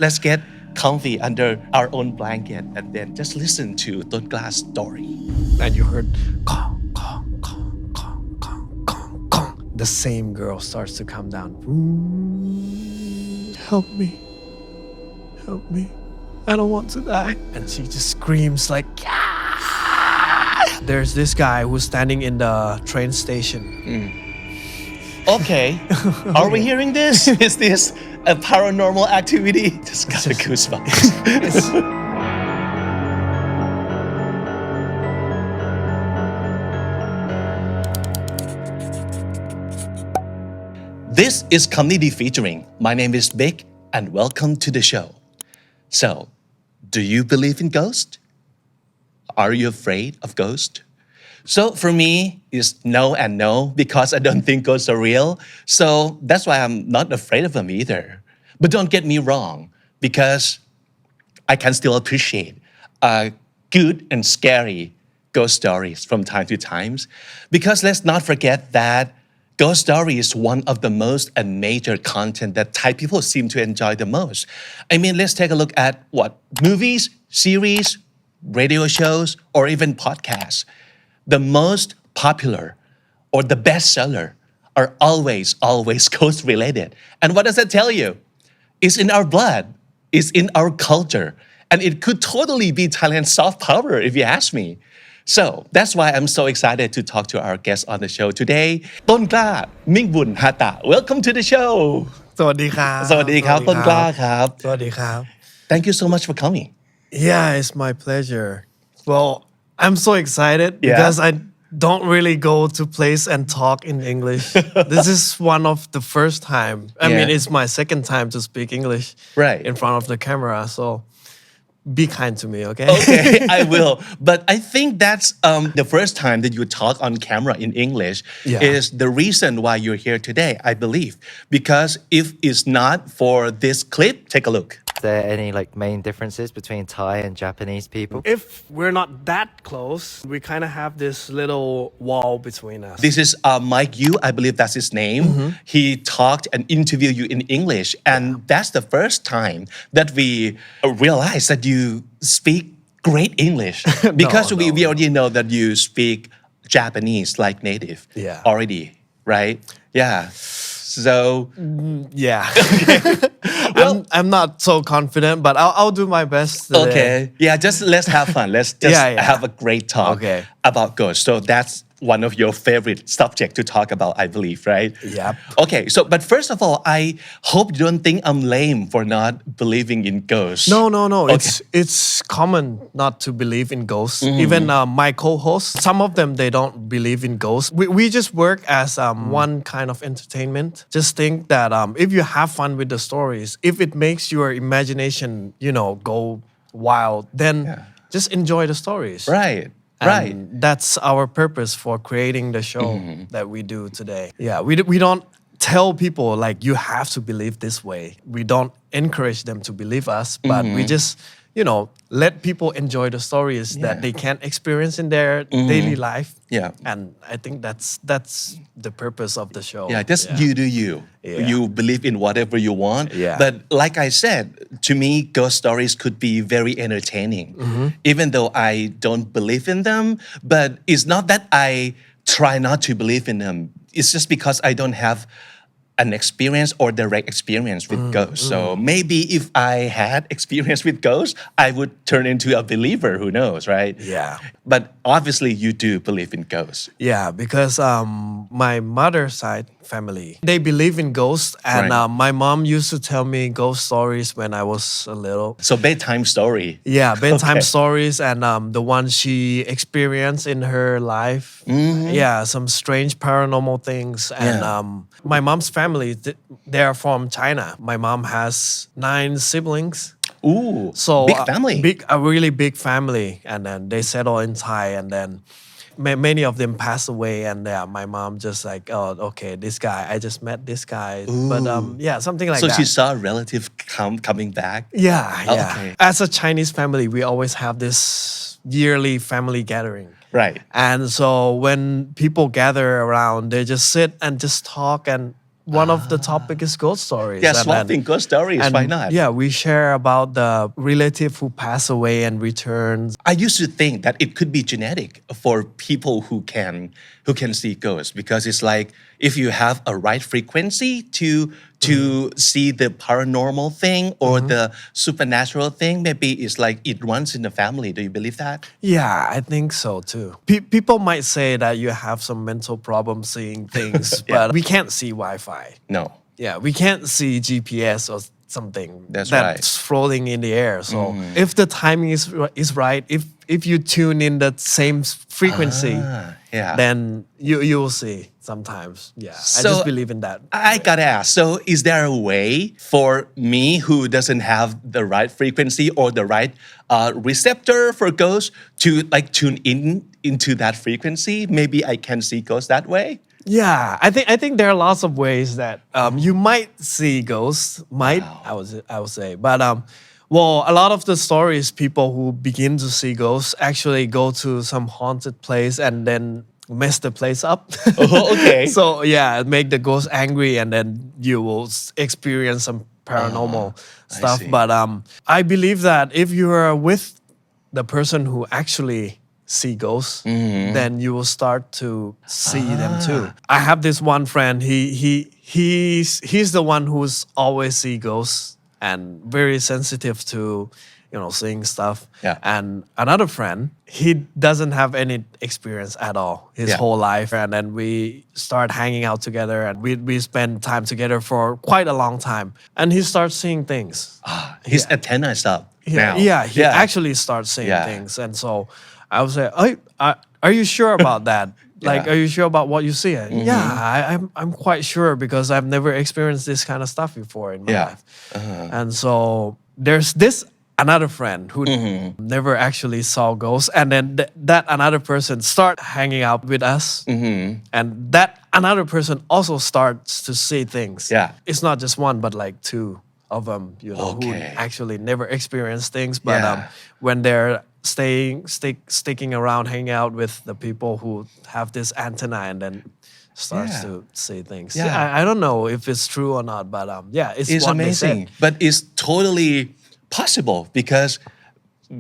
let's get comfy under our own blanket and then just listen to Ton Gla's story. And you heard kong, kong, kong, kong, kong, kong, kong. The same girl starts to come down. Help me. Help me. I don't want to die. And she just screams like, yeah! There's this guy who's standing in the train station. Okay. Are we hearing this? Is this a paranormal activity? Just got the goosebumps. This is Comedy Featuring. My name is Vic and welcome to the show. So, do you believe in ghosts? Are you afraid of ghosts? So for me, it's no and no because I don't think ghosts are real. So that's why I'm not afraid of them either. But don't get me wrong, because I can still appreciate good and scary ghost stories from time to time. Because let's not forget that ghost story is one of the most and major content that Thai people seem to enjoy the most. I mean, let's take a look at movies, series, radio shows, or even podcasts. The most popular or the bestseller are always ghost related. And what does that tell you? It's in our blood, it's in our culture, and it could totally be Thailand's soft power if you ask me. So that's why I'm so excited to talk to our guest on the show today, Ton Gla, Mingbun Hata. Welcome to the show. สวัสดีครับ สวัสดีครับต้นกล้าครับ สวัสดีครับ Thank you so much for coming. Yeah, it's my pleasure. Well, I'm so excited because I don't really go to place and talk in English. This is one of the first time. I mean, it's my second time to speak English in front of the camera. So be kind to me, okay? Okay, I will. But I think that's the first time that you talk on camera in English is the reason why you're here today, I believe. Because if it's not for this clip, take a look. Is there any main differences between Thai and Japanese people? If we're not that close, we kind of have this little wall between us. This is Mike Yu, I believe that's his name. He talked and interviewed you in English, and that's the first time that we realized that you speak great English. Because we already know that you speak Japanese like native already, right? Yeah. So I'm not so confident, but I'll do my best today. Okay. Yeah, just let's have fun. Let's just have a great talk about ghosts. So that's one of your favorite subject to talk about, I believe, right? Yep. Okay, so but first of all, I hope you don't think I'm lame for not believing in ghosts. No. Okay. It's common not to believe in ghosts. Even my co-hosts, some of them they don't believe in ghosts. We just work as one kind of entertainment. Just think that if you have fun with the stories, if it makes your imagination, go wild, then just enjoy the stories. Right. And that's our purpose for creating the show that we do today. Yeah, we don't tell people you have to believe this way. We don't encourage them to believe us, but we just let people enjoy the stories that they can experience in their daily life. Yeah. And I think that's the purpose of the show. Yeah, just you do you. Yeah. You believe in whatever you want. Yeah. But like I said, to me, ghost stories could be very entertaining. Even though I don't believe in them, but it's not that I try not to believe in them. It's just because I don't have an experience or direct experience with ghosts. So maybe if I had experience with ghosts, I would turn into a believer, who knows, right? Yeah. But obviously you do believe in ghosts. Yeah, because my mother's side family, they believe in ghosts, and my mom used to tell me ghost stories when I was a little. So bedtime story. Yeah, bedtime stories and the ones she experienced in her life. Yeah, some strange paranormal things. And my mom's family, they're from China. My mom has 9 siblings. Ooh, So big family. A really big family, and then they settle in Thai, and then many of them passed away, and my mom just okay, this guy, I just met this guy. But something like So that. she saw a relative coming back. Yeah. Okay. As a Chinese family, we always have this yearly family gathering. Right. And so when people gather around, they just sit and just talk and one of the topic is ghost stories. Yeah, And then- swapping ghost stories. and Why not? Yeah, we share about the relative who pass away and returns. I used to think that it could be genetic for people who can see ghosts because it's like if you have a right frequency to see the paranormal thing or the supernatural thing, maybe it's like it runs in the family. Do you believe that? Yeah, I think so too. People might say that you have some mental problem seeing things, but we can't see Wi-Fi. No. Yeah, we can't see GPS or something That's floating in the air. So if the timing is right, if you tune in the same frequency, yeah. then you will see sometimes. Yeah, I So- just believe in that. I gotta ask, so is there a way for me who doesn't have the right frequency or the right receptor for ghosts to like tune into that frequency? Maybe I can see ghosts that way? Yeah, I think there are lots of ways that you might see ghosts. I would say, but well, a lot of the stories, people who begin to see ghosts actually go to some haunted place and then mess the place up. Oh, okay. So yeah, make the ghost angry, and then you will experience some paranormal stuff. see. But I believe that if you are with the person who actually see ghosts, then you will start to see them too. I have this one friend. He's the one who's always see ghosts and very sensitive to seeing stuff. Yeah. And another friend, he doesn't have any experience at all his Yeah. whole life. And then we start hanging out together, and we spend time together for quite a long time. And he starts seeing things. His antenna is up now. Yeah, he actually starts seeing Yeah. things. And so I would say, are you sure about that? Like, Yeah. are you sure about what you see? Yeah, I'm quite sure because I've never experienced this kind of stuff before in my Yeah. life. And so there's this another friend who never actually saw ghosts, and then that another person start hanging out with us, and that another person also starts to see things. Yeah. It's not just one, but like two of them, who Okay. actually never experienced things, but Yeah. when they're sticking around, hanging out with the people who have this antenna, and then starts Yeah. to see things. Yeah. I don't know if it's true or not, but it's It's what they said. amazing, but it's totally possible because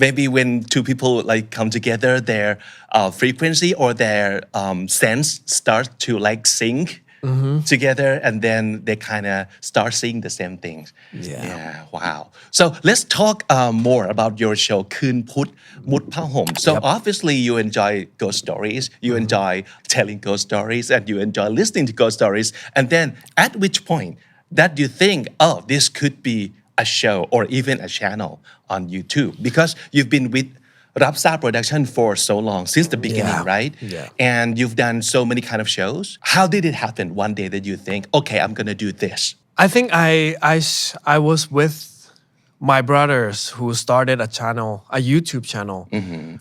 maybe when two people like come together, their frequency or their sense starts to like sync together, and then they kind of start seeing the same things. Yeah. Wow. So let's talk more about your show, คืนพุธมุดผ้าห่ม. So obviously you enjoy ghost stories, you enjoy telling ghost stories, and you enjoy listening to ghost stories. And then at which point that you think, oh, this could be a show or even a channel on YouTube, because you've been with Rubsarb Production for so long, since the beginning, Yeah. right? Yeah. And you've done so many kind of shows. How did it happen one day that you think, okay, I'm gonna do this? I think I was with my brothers who started a YouTube channel.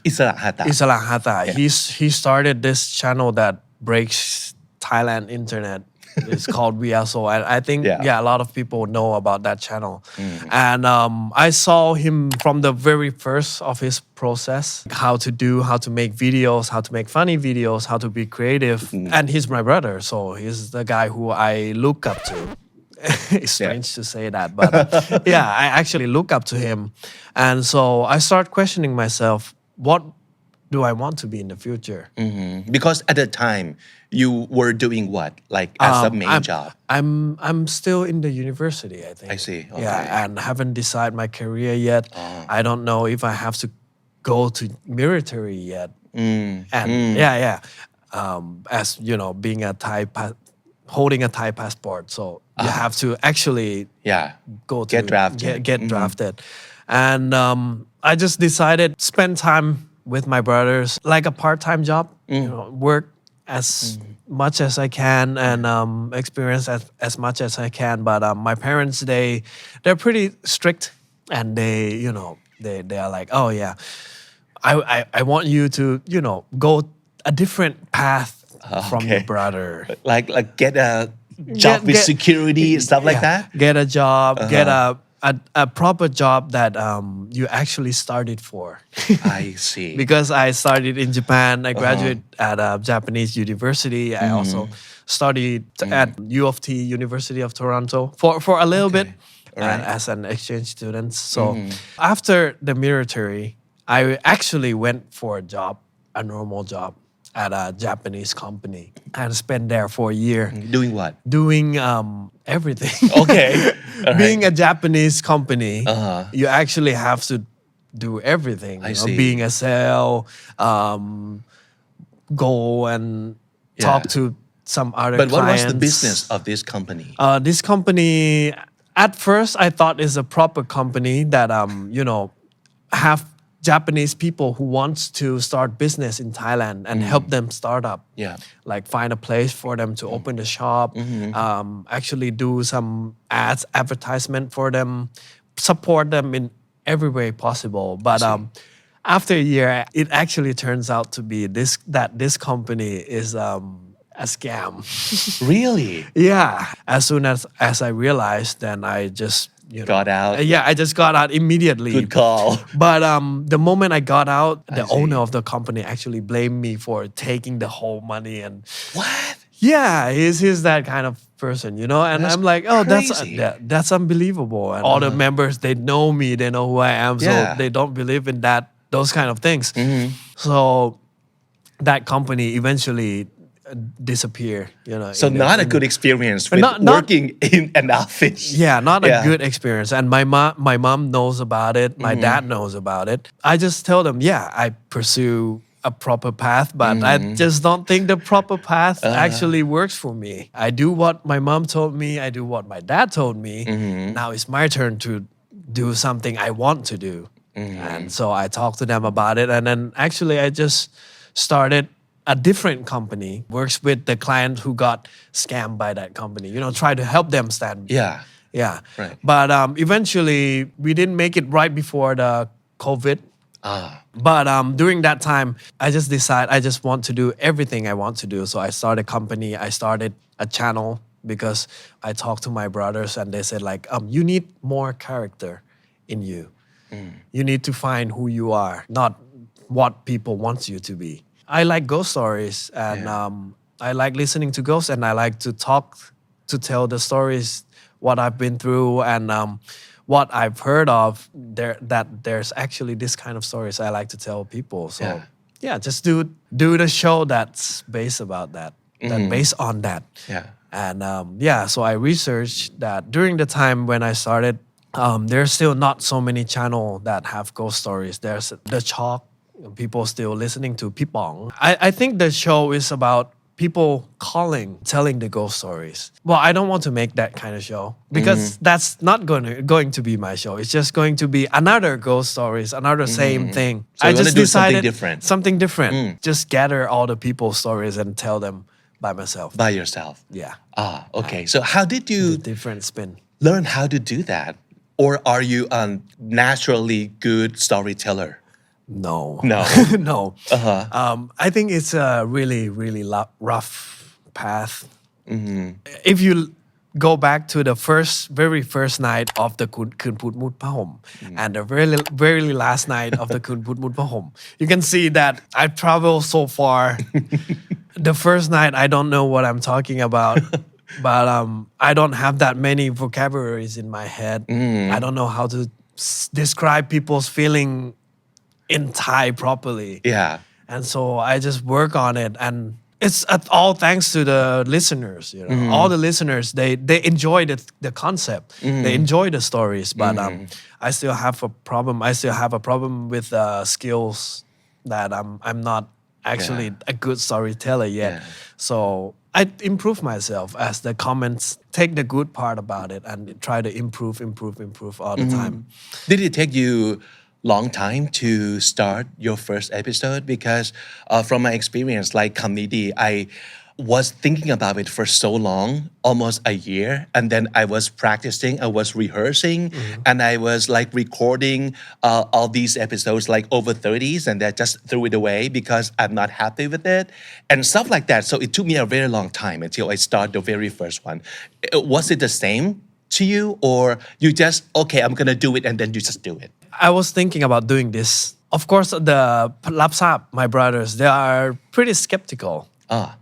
อิสระหาตะ Isala Hata. He started this channel that breaks Thailand internet. It's called We Are So. And I think a lot of people know about that channel. And I saw him from the very first of his process, how to make videos, how to make funny videos, how to be creative. And he's my brother, so he's the guy who I look up to. It's strange to say that, but I actually look up to him. And so I start questioning myself, what do I want to be in the future? Because at the time you were doing what, like as a main job? I'm still in the university, I think. I see. Okay. Yeah, and haven't decided my career yet. I don't know if I have to go to military yet. And as you know, being a holding a Thai passport, so you have to actually go to Get drafted. Get drafted. And I just decided spend time with my brothers, like a part-time job, work as much as I can and experience as much as I can. But my parents, they're pretty strict, and they are like, oh yeah, I want you to go a different path from your brother. Like get a job with security, stuff like that? Get a job, get a a proper job that you actually started for. I see. Because I started in Japan, I graduated at a Japanese university. I also studied at U of T, University of Toronto, for a little bit as an exchange student. So after the military, I actually went for a job, a normal job at a Japanese company and spent there for a year. Doing what? Doing everything. Okay. All Being right. a Japanese company, you actually have to do everything. I You know, see. being a sale, go and talk to some other But what clients. was the business of this company? This company, at first, I thought is a proper company that have Japanese people who wants to start business in Thailand and help them start up. Yeah. Like find a place for them to open the shop, actually do some ads, advertisement for them, support them in every way possible. But after a year, it actually turns out to be this company is a scam. Really? Yeah. As soon as I realized, then I just Got out? Yeah, I just got out immediately. Good call. But the moment I got out, the see. owner of the company actually blamed me for taking the whole money and What? yeah, he's that kind of person, And That's I'm like, oh, crazy. that's unbelievable. And all the members, they know me, they know who I am, so Yeah. they don't believe in those kind of things. So that company eventually disappear. So not a good experience with Not- working in an office. Yeah, not Yeah. a good experience. And my mom knows about it. My dad knows about it. I just tell them, yeah, I pursue a proper path, but I just don't think the proper path actually works for me. I do what my mom told me. I do what my dad told me. Now it's my turn to do something I want to do. And so I talked to them about it. And then actually I just started a different company, works with the client who got scammed by that company, try to help them stand. Yeah. Yeah. Right. But eventually we didn't make it right before the COVID. But during that time, I just decided I just want to do everything I want to do. So I started a company, I started a channel because I talked to my brothers and they said like, you need more character in you. You need to find who you are, not what people want you to be. I like ghost stories and I like listening to ghosts and I like to tell the stories, what I've been through and what I've heard of that there's actually this kind of stories I like to tell people. So yeah, just do the show that's based about that, based on that. Yeah. And so I researched that during the time when I started, there's still not so many channels that have ghost stories. There's the Chalk, people still listening to Pipong. I think the show is about people telling the ghost stories. Well, I don't want to make that kind of show because that's not going to be my show. It's just going to be another ghost stories, another same thing. So I you wanna just do something decided different. something different. Just gather all the people's stories and tell them by myself. By yourself. Yeah. Okay. So how did you Different spin. learn how to do that? Or are you a naturally good storyteller? No. No. No. I think it's a really, really rough path. If you go back to the very first night of the Kun Put Mut Pahom and the very, very last night of the Kun Put Mut Pahom, you can see that I traveled so far. The first night, I don't know what I'm talking about. But I don't have that many vocabularies in my head. I don't know how to describe people's feeling in Thai properly. Yeah. And so I just work on it. And it's all thanks to the listeners. All the listeners, they enjoy the concept. They enjoy the stories. But I still have a problem. I still have a problem with skills that I'm not actually a good storyteller yet. Yeah. So I improve myself as the comments take the good part about it and try to improve all the time. Did it take you long time to start your first episode? Because from my experience, like comedy, I was thinking about it for so long, almost a year. And then I was practicing, I was rehearsing, and I was like recording all these episodes, like over 30s, and I just threw it away because I'm not happy with it and stuff like that. So it took me a very long time until I started the very first one. Was it the same to you, or you just okay, I'm gonna do it, and then you just do it? I was thinking about doing this. Of course, the Rubsarb, my brothers, they are pretty skeptical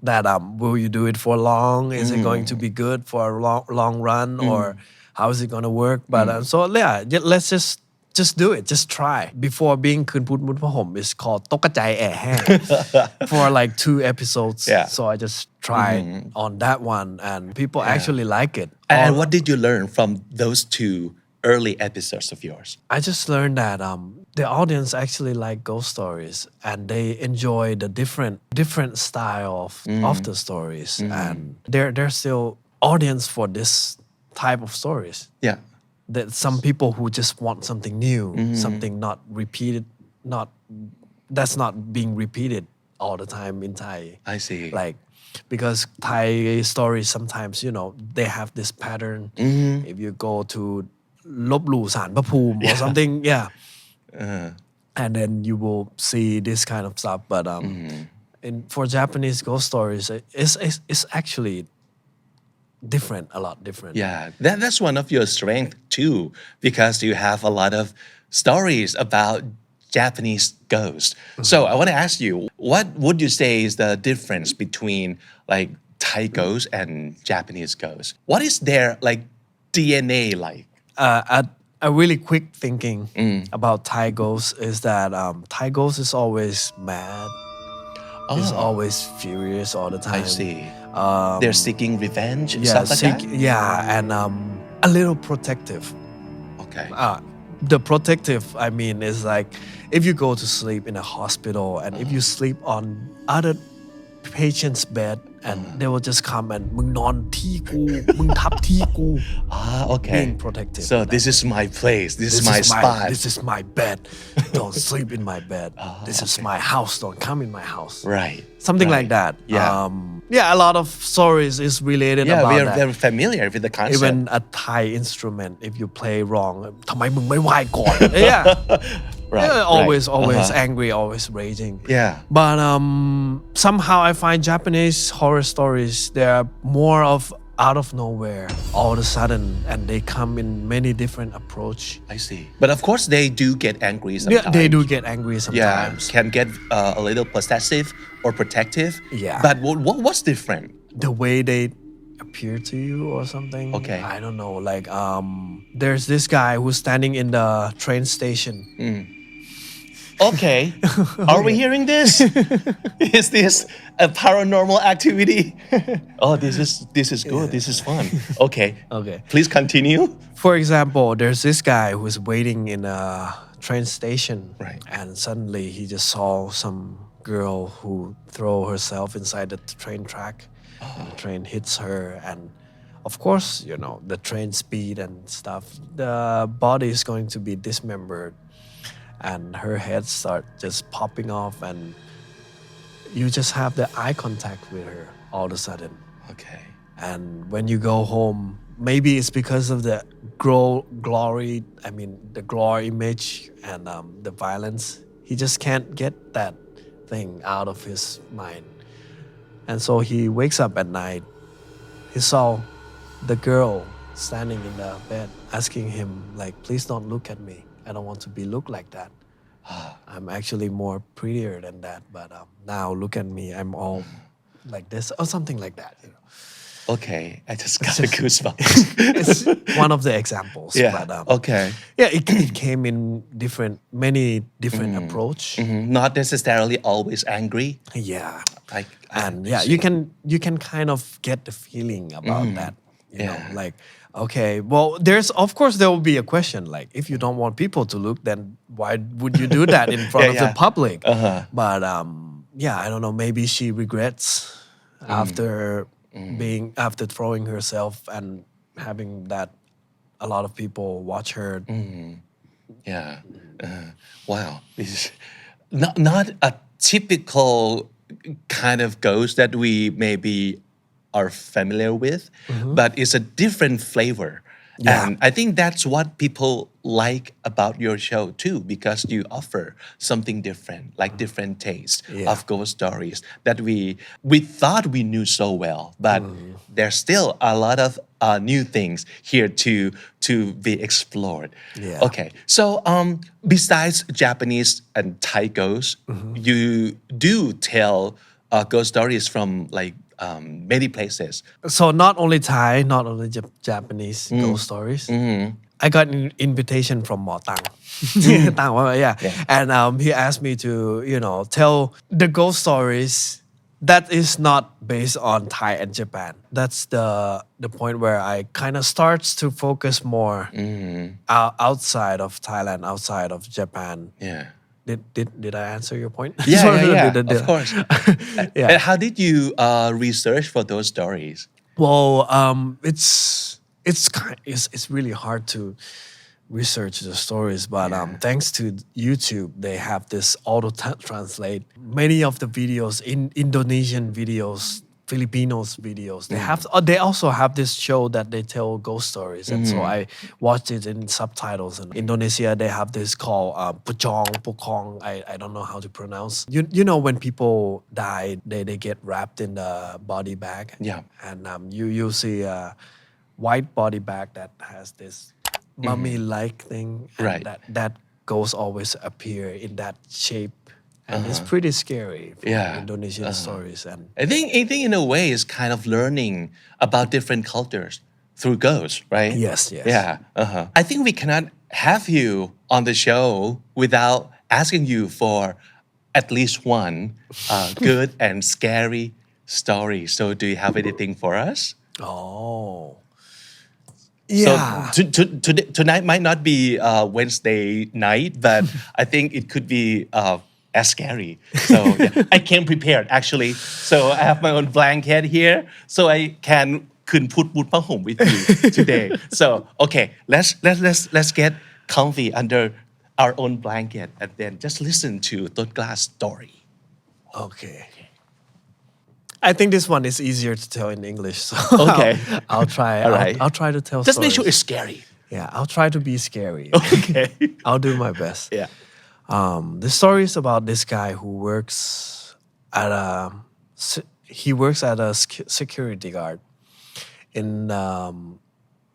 that will you do it for long? Is it going to be good for a long run, or how is it going to work? But so yeah, let's just do it. Just try. Before being คืนพุธมุดผ้าห่ม is called ตกกระจายแอ่แห้ง for like 2 episodes. Yeah. So I just tried on that one, and people actually like it. And what did you learn from those 2 early episodes of yours? I just learned that the audience actually like ghost stories, and they enjoy the different style of the stories, and there's still audience for this type of stories. Yeah. That some people who just want something new, something not repeated, that's not being repeated all the time in Thai. I see. Like, because Thai stories sometimes, they have this pattern. If you go to ลบหลู่ศาลพระภูมิ or something, and then you will see this kind of stuff. But for Japanese ghost stories, it's actually different, a lot different. Yeah, that's one of your strengths too, because you have a lot of stories about Japanese ghosts. So I want to ask you, what would you say is the difference between like Thai ghosts and Japanese ghosts? What is their like DNA like? A really quick thinking about Thai ghosts is that Thai ghost is always mad. Is always furious all the time. I see. They're seeking revenge and stuff like that? Yeah, and a little protective. Okay. The protective, I mean, is like if you go to sleep in a hospital and if you sleep on other patient's bed and they will just come and มึงนอนที่กู มึงทับที่กู Okay. Being protective. So this is my place. This is my spot. This is my bed. Don't sleep in my bed. This is my house. Don't come in my house. Right. Something right. like that. Yeah. A lot of stories is related Yeah, about we are that. very familiar with the concept. Even a Thai instrument, if you play wrong, ทำไมมึงไม่ไหว้ก่อน Yeah. Right, always right. angry, always raging. Yeah. But somehow I find Japanese horror stories, they are more of out of nowhere all of a sudden, and they come in many different approach. I see. But of course, they do get angry sometimes. Yeah, they do get angry sometimes. Yeah, can get a little possessive or protective. Yeah. But what's different? The way they appear to you or something. Okay. I don't know. Like there's this guy who's standing in the train station. Okay. Are we hearing this? Is this a paranormal activity? Oh, this is good. This is fun. Okay. Okay. Please continue. For example, there's this guy who's waiting in a train station. Right. And suddenly he just saw some girl who throw herself inside the train track. And the train hits her, and of course, the train speed and stuff, the body is going to be dismembered. And her head start just popping off, and you just have the eye contact with her all of a sudden. Okay. And when you go home, maybe it's because of the glory, the glory image and the violence. He just can't get that thing out of his mind. And so he wakes up at night. He saw the girl standing in the bed asking him, like, please don't look at me. I don't want to be looked like that. I'm actually more prettier than that, but now look at me. I'm all like this or something like that. Okay, I just got a goosebumps. It's one of the examples. Yeah. But, Okay. Yeah, it came in many different approach. Not necessarily always angry. Yeah. And you can kind of get the feeling about that. You know, like, okay, well, of course there will be a question, like, if you don't want people to look, then why would you do that in front of the public? But I don't know, maybe she regrets after after throwing herself and having that a lot of people watch her. Yeah. Wow. This is not a typical kind of ghost that we maybe are familiar with, but it's a different flavor. Yeah. And I think that's what people like about your show too, because you offer something different, like different tastes of ghost stories that we thought we knew so well, but there's still a lot of new things here to be explored. Yeah. Okay, so besides Japanese and Thai ghosts, you do tell ghost stories from like many places. So not only Thai, not only Japanese ghost stories. I got an invitation from Mo Tang. Yeah. And he asked me to, tell the ghost stories that is not based on Thai and Japan. That's the point where I kind of starts to focus more outside of Thailand, outside of Japan. Yeah. Did I answer your point? Yeah, of course. And how did you research for those stories? Well, it's really hard to research the stories, but thanks to YouTube, they have this auto translate. Many of the videos in Indonesian videos, Filipinos videos, they also have this show that they tell ghost stories, and so I watched it in subtitles. In Indonesia, they have this called Pukong. I don't know how to pronounce. You know when people die, they get wrapped in the body bag. Yeah. And you see a white body bag that has this mummy-like thing, and Right. that ghost always appear in that shape. And it's pretty scary for Indonesian stories. And I think in a way is kind of learning about different cultures through ghosts, right? Yes. Yeah. I think we cannot have you on the show without asking you for at least one good and scary story. So do you have anything for us? Yeah. So tonight might not be Wednesday night, but I think it could be as scary. So I came prepared actually. So I have my own blanket here, so I can put home with you today. So okay, let's get comfy under our own blanket and then just listen to Ton Glass story. Okay. I think this one is easier to tell in English. So Okay. I'll try. All right. I'll try to tell Just make stories. sure it's scary. Yeah, I'll try to be scary. Okay. I'll do my best. Yeah. The story is about this guy who works at a security guard in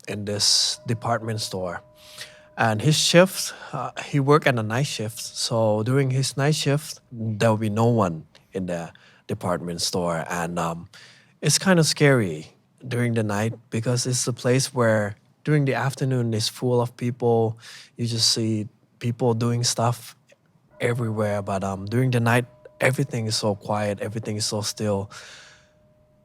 this department store, and his shift he worked at a night shift. So during his night shift, there will be no one in the department store, and it's kind of scary during the night because it's a place where during the afternoon it's full of people. You just see people doing stuff everywhere, but during the night everything is so quiet, everything is so still.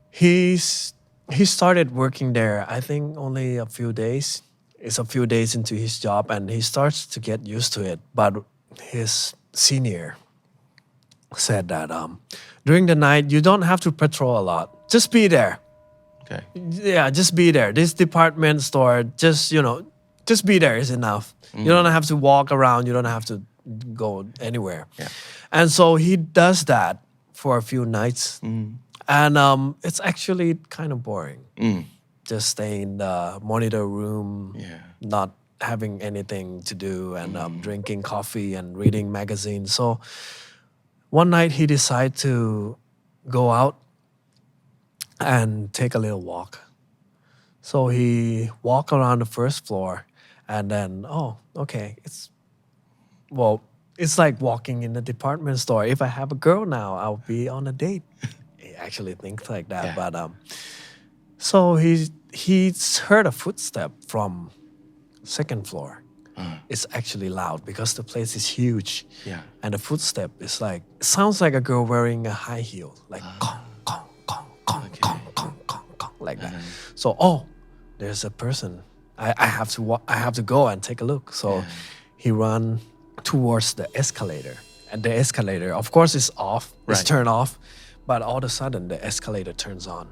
He started working there, I think only a few days. It's a few days into his job, and he starts to get used to it. But his senior said that during the night you don't have to patrol a lot, just be there. Okay. Yeah, just be there. This department store, just be there is enough. You don't have to walk around, you don't have to go anywhere. Yeah. And so he does that for a few nights, and it's actually kind of boring. Just staying in the monitor room, not having anything to do, and drinking coffee and reading magazines. So one night he decided to go out and take a little walk. So he walked around the first floor, and then it's like walking in a department store. If I have a girl now, I'll be on a date. He actually thinks like that. Yeah. But so he's heard a footstep from second floor. It's actually loud because the place is huge. Yeah. And the footstep is like, it sounds like a girl wearing a high heel, like kong, kong, kong, kong, kong, kong, kong, kong, like that. So, there's a person. I have to go and take a look. So he ran towards the escalator, and the escalator, of course, is off. It's turned off, but all of a sudden the escalator turns on,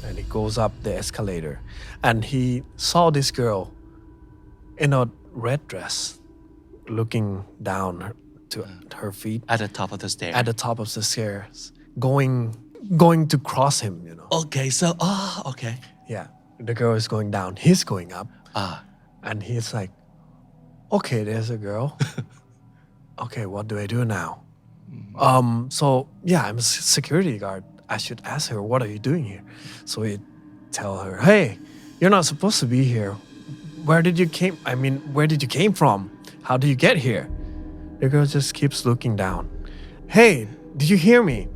and he goes up the escalator, and he saw this girl in a red dress, looking down to her feet At the top of the stairs. at the top of the stairs, going to cross him. Okay. So okay. Yeah, the girl is going down. He's going up. And he's like, okay, there's a girl. Okay, what do I do now? So yeah, I'm a security guard. I should ask her, what are you doing here? So he tell her, hey, you're not supposed to be here. Where did you came from? How did you get here? The girl just keeps looking down. Hey, did you hear me?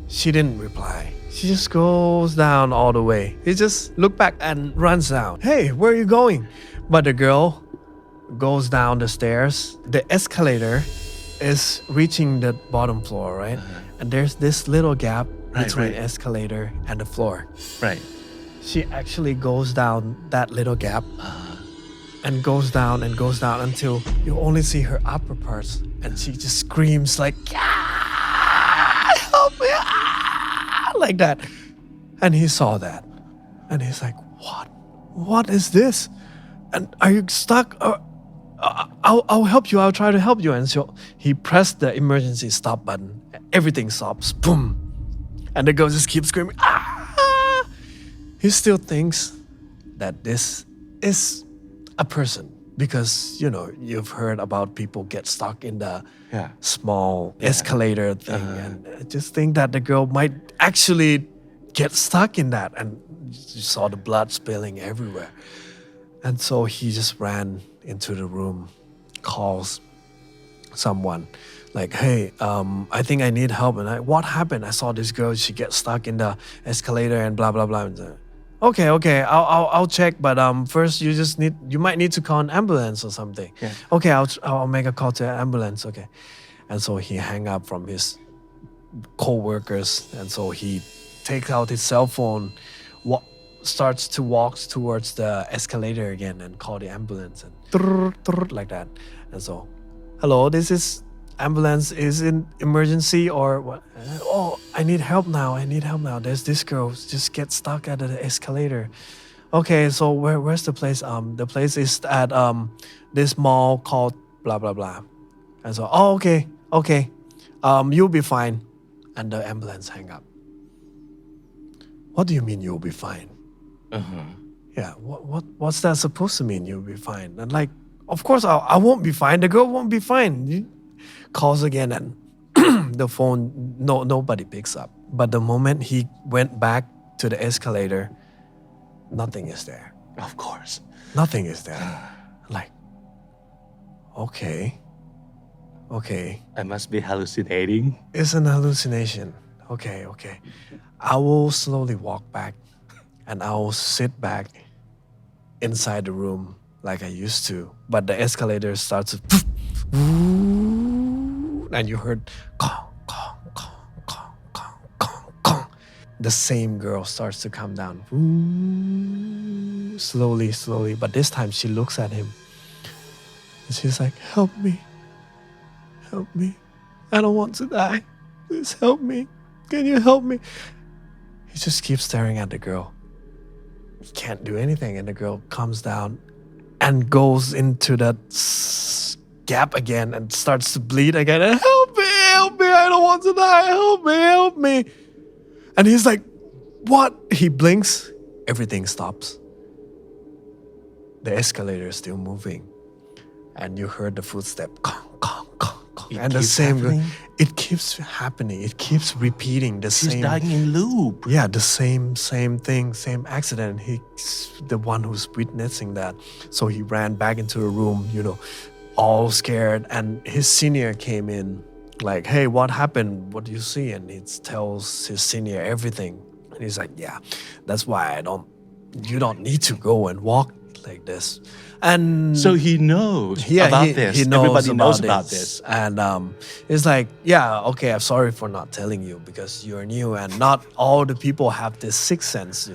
She didn't reply. She just goes down all the way. He just look back and runs down. Hey, where are you going? But the girl goes down the stairs. The escalator is reaching the bottom floor, right? And there's this little gap between escalator and the floor. Right. She actually goes down that little gap and goes down until you only see her upper parts, and she just screams like, "Ah, help me!" Like that. And he saw that, and he's like, what is this? And are you stuck? I'll help you. I'll try to help you. And so he pressed the emergency stop button. Everything stops. Boom. And the girl just keeps screaming. Ah! He still thinks that this is a person because, you've heard about people get stuck in the small escalator thing. And I just think that the girl might actually get stuck in that. And you saw the blood spilling everywhere. And so he just ran into the room, calls someone like, hey, I think I need help. And what happened? I saw this girl, she gets stuck in the escalator and blah, blah, blah. And okay, I'll check. But first you might need to call an ambulance or something. Yeah. Okay, I'll make a call to an ambulance. Okay. And so he hang up from his co-workers. And so he takes out his cell phone, starts to walk towards the escalator again and call the ambulance and like that. And so, hello, this is ambulance, is in emergency or what? Oh, I need help now. There's this girl just gets stuck at the escalator. Okay, so where's the place? The place is at this mall called blah blah blah. And so, okay, you'll be fine. And the ambulance hang up. What do you mean you'll be fine? Yeah, what's that supposed to mean? You'll be fine. And like, of course I won't be fine. The girl won't be fine. He calls again and the phone, nobody picks up. But the moment he went back to the escalator, nothing is there. Of course. Nothing is there. Like, okay. I must be hallucinating. It's an hallucination. Okay. I will slowly walk back. And I'll sit back inside the room like I used to. But the escalator starts to... And you heard... The same girl starts to come down. Slowly. But this time she looks at him. And she's like, help me. I don't want to die. Please help me. Can you help me? He just keeps staring at the girl. He can't do anything, and the girl comes down and goes into that gap again and starts to bleed again. And help me, I don't want to die. Help me. And he's like, what? He blinks, everything stops. The escalator is still moving, and you heard the footstep. And the same girl, it keeps happening. It keeps repeating the same. She's dying in loop. Yeah, the same thing, same accident. He's the one who's witnessing that. So he ran back into a room, all scared. And his senior came in like, hey, what happened? What do you see? And he tells his senior everything. And he's like, yeah, that's why you don't need to go and walk like this. And so he knows about this. He knows Everybody knows about this. And it's like, yeah, okay, I'm sorry for not telling you because you're new and not all the people have this sixth sense,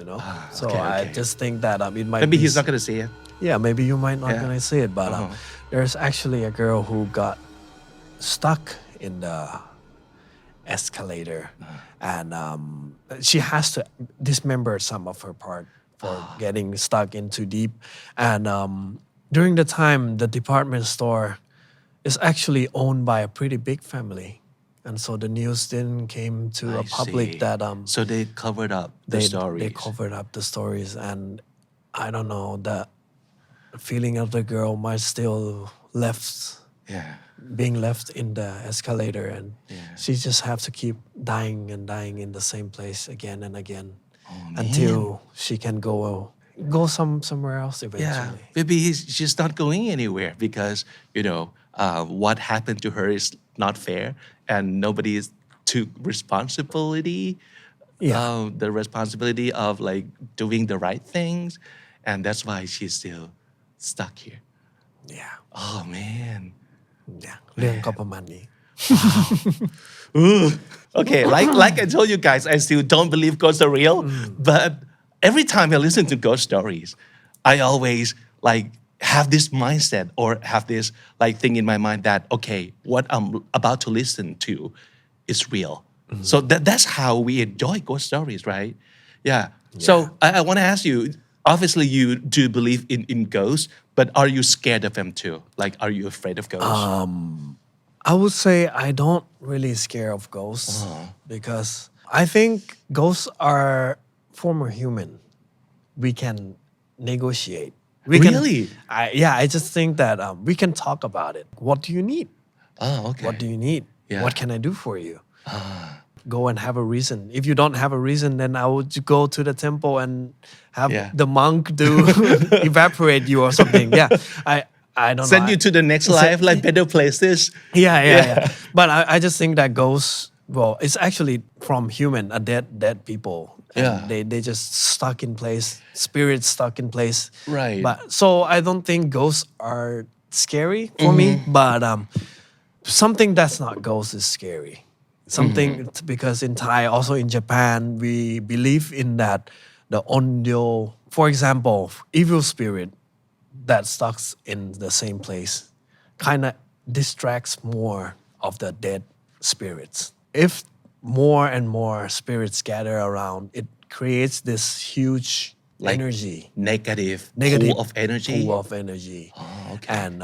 So I just think that it might maybe he's not going to say it. Yeah, maybe you might not going to say it. But there's actually a girl who got stuck in the escalator. And she has to dismember some of her part for getting stuck in too deep. And during the time, the department store is actually owned by a pretty big family. And so the news then came to a public that... so they covered up the stories. They covered up the stories. And I don't know, feeling of the girl might still Yeah. being left in the escalator, and she just have to keep dying and dying in the same place again and again until she can go somewhere else Yeah, eventually. maybe she's not going anywhere because what happened to her is not fair, and nobody took responsibility. Yeah. The responsibility of like doing the right things, and that's why she's still stuck here. Yeah. Oh man. Yeah. เรื่องก็ประมาณนี้ Okay, like I told you guys, I still don't believe ghosts are real, but every time I listen to ghost stories, I always like have this mindset or have this like thing in my mind that okay, what I'm about to listen to is real. So that's how we enjoy ghost stories, right? Yeah. So I want to ask you, obviously you do believe in ghosts, but are you scared of them too? Like, are you afraid of ghosts? I would say I don't really scare of ghosts because I think ghosts are former human. We can negotiate. Really? I just think that we can talk about it. What do you need? Oh, okay. What do you need? Yeah. What can I do for you? Go and have a reason. If you don't have a reason, then I would go to the temple and have the monk do evaporate you or something. Yeah, I don't Send know. you to the next life, like better places. Yeah. But I just think that ghosts, well, it's actually from human, a dead people. And they just stuck in place, spirits stuck in place. Right. But so I don't think ghosts are scary for me, but something that's not ghosts is scary. Something because in Thai, also in Japan, we believe in that the onryo, for example, evil spirit that stuck in the same place kind of distracts more of the dead spirits. If more and more spirits gather around, it creates this huge energy. Negative pool of energy. Pool of energy. Oh, okay. And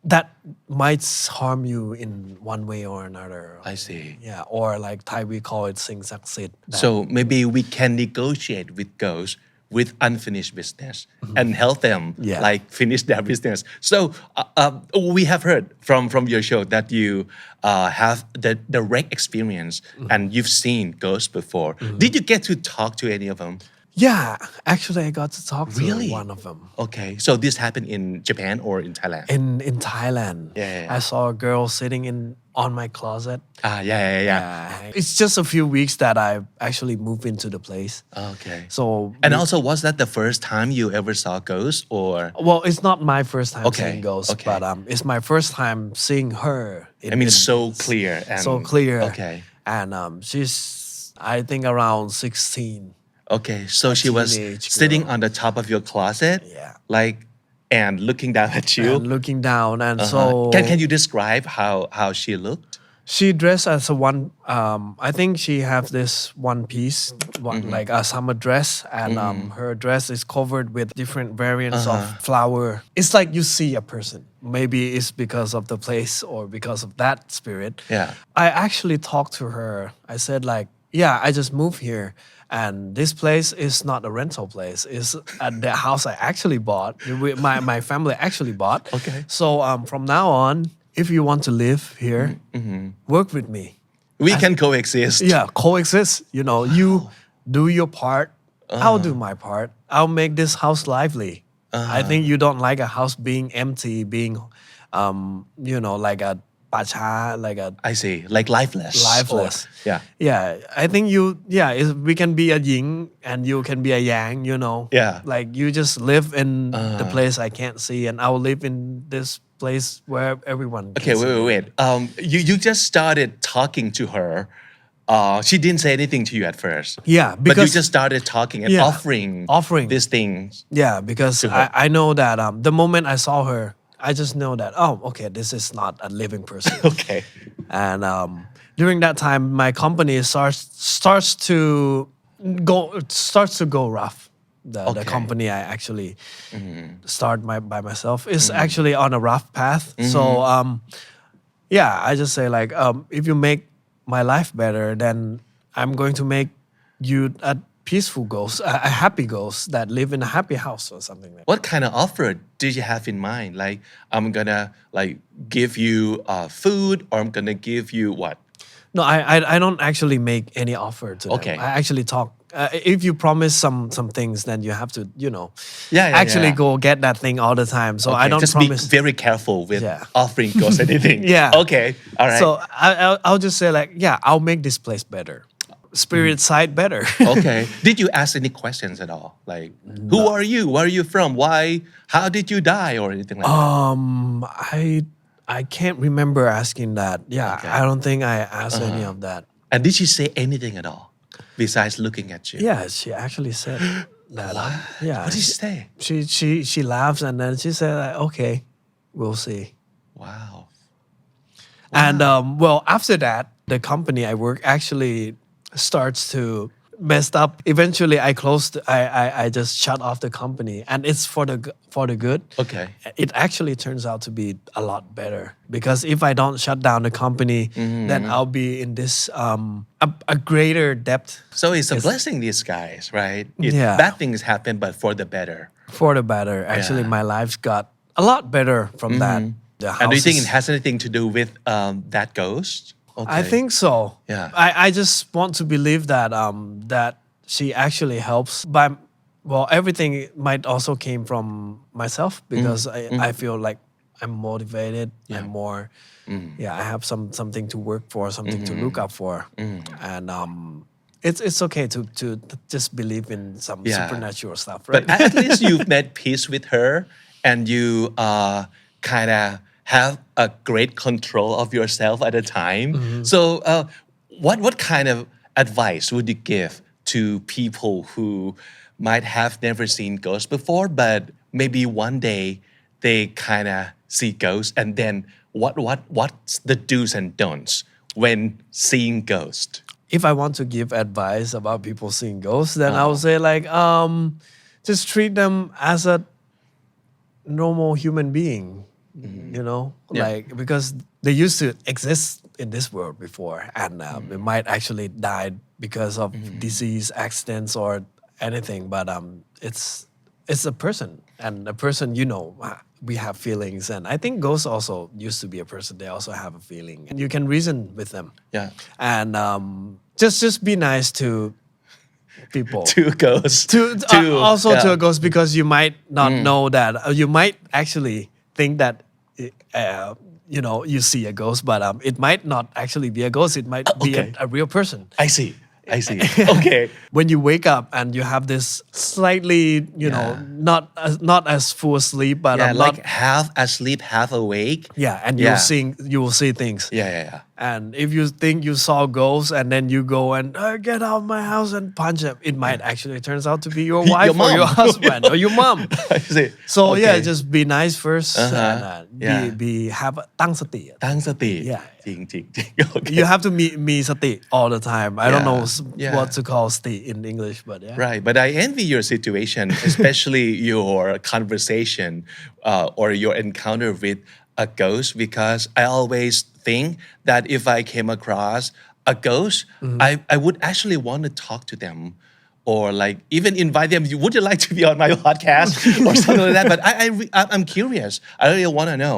that might harm you in one way or another. I see. Yeah, or like Thai we call it sing saksit. So maybe we can negotiate with ghosts with unfinished business and help them like finish their business. So we have heard from your show that you have the direct experience and you've seen ghosts before. Did you get to talk to any of them? Yeah, actually I got to talk to one of them. Okay, so this happened in Japan or in Thailand? In Thailand. Yeah. I saw a girl sitting on my closet. Yeah. It's just a few weeks that I actually moved into the place. Okay. So and also, was that the first time you ever saw ghosts or? Well, it's not my first time seeing ghosts, but it's my first time seeing her. So clear. And, so clear. Okay. And she's, I think, around 16. Okay, so she was sitting on the top of your closet, like, and looking down at you. And looking down, and so can you describe how she looked? She dressed as a one. I think she have this one piece, like a summer dress, and her dress is covered with different variants of flower. It's like you see a person. Maybe it's because of the place or because of that spirit. Yeah. I actually talked to her. I said like, yeah, I just moved here. And this place is not a rental place. It's at the house I actually bought. My family actually bought. Okay. So from now on, if you want to live here, work with me. We can coexist. Yeah, coexist. You do your part. I'll do my part. I'll make this house lively. I think you don't like a house being empty, being, like a pacha, like a. I see, like lifeless. Yeah, I think we can be a yin and you can be a yang, Yeah. Like you just live in the place I can't see, and I'll live in this place where everyone can Okay, see. wait. You just started talking to her. She didn't say anything to you at first. Yeah, but because you just started talking and offering these things. Yeah, because I know that the moment I saw her, I just know that, okay, this is not a living person. Okay. And during that time, my company starts to go rough. The company I actually start by myself is actually on a rough path. So I just say like, if you make my life better, then I'm going to make you a peaceful ghost, a happy ghost that live in a happy house or something like that. What kind of offer did you have in mind? Like, I'm gonna like give you food, or I'm gonna give you what? No, I don't actually make any offer to them. Okay. I actually talk. If you promise some things, then you have to, actually go get that thing all the time. So I don't just promise. be very careful with Yeah. offering ghosts anything. Yeah. Okay. All right. So I'll just say like, yeah, I'll make this place better. Spirit side better. Okay. Did you ask any questions at all? Like, who are you? Where are you from? Why? How did you die? Or anything like that? I can't remember asking that. Yeah, Okay. I don't think I asked any of that. And did she say anything at all besides looking at you? Yeah, she actually said that. Yeah. What did she say? She laughs and then she said like, okay, we'll see. Wow. And well, after that, the company I work actually starts to messed up. Eventually, I closed. I just shut off the company, and it's for the good. Okay. It actually turns out to be a lot better because if I don't shut down the company, then I'll be in this a greater depth. So it's a blessing, these guys, right? Yeah. Bad things happen, but for the better. For the better. Actually, Yeah. my life got a lot better from that. The And do you think it houses- has anything to do with that ghost? Okay. I think so. Yeah. I just want to believe that that she actually helps. But well, everything might also came from myself because I feel like I'm motivated. I'm more. Yeah, I have something to work for, something to look up for, and it's okay to just believe in some Yeah. supernatural stuff, But right? at least you've made peace with her and you kind of have a great control of yourself at the time. So what kind of advice would you give to people who might have never seen ghosts before, but maybe one day they kind of see ghosts, and then what's the do's and don'ts when seeing ghosts? If I want to give advice about people seeing ghosts, then I would say like just treat them as a normal human being, like because they used to exist in this world before, and they might actually die because of disease, accidents, or anything. But it's a person, and a person, we have feelings, and I think ghosts also used to be a person. They also have a feeling, and you can reason with them. Yeah. And just be nice to people. To ghosts. Also to a ghost because you might not know that. You might actually think that you see a ghost, but it might not actually be a ghost. It might be Okay. a real person. I see. Okay. When you wake up and you have this slightly, not as full sleep, but Yeah, not. like half asleep, half awake. Yeah, and Yeah. you will see things. Yeah. And if you think you saw ghosts and then you go and get out of my house and punch them, it might actually turns out to be your wife Your or your mom. husband or your mom. I see. So yeah, Okay. just be nice first and Yeah. be have ตั้งสติ ตั้งสติ Yeah. จริง Okay. You have toมีสติ all the time. I don't know Yeah. what to call สติ in English, but yeah. Right, but I envy your situation, especially your conversation or your encounter with a ghost, because I always think that if I came across a ghost, I would actually want to talk to them or like even invite them. Would you like to be on my podcast or something like that? But I'm curious. I really want to know.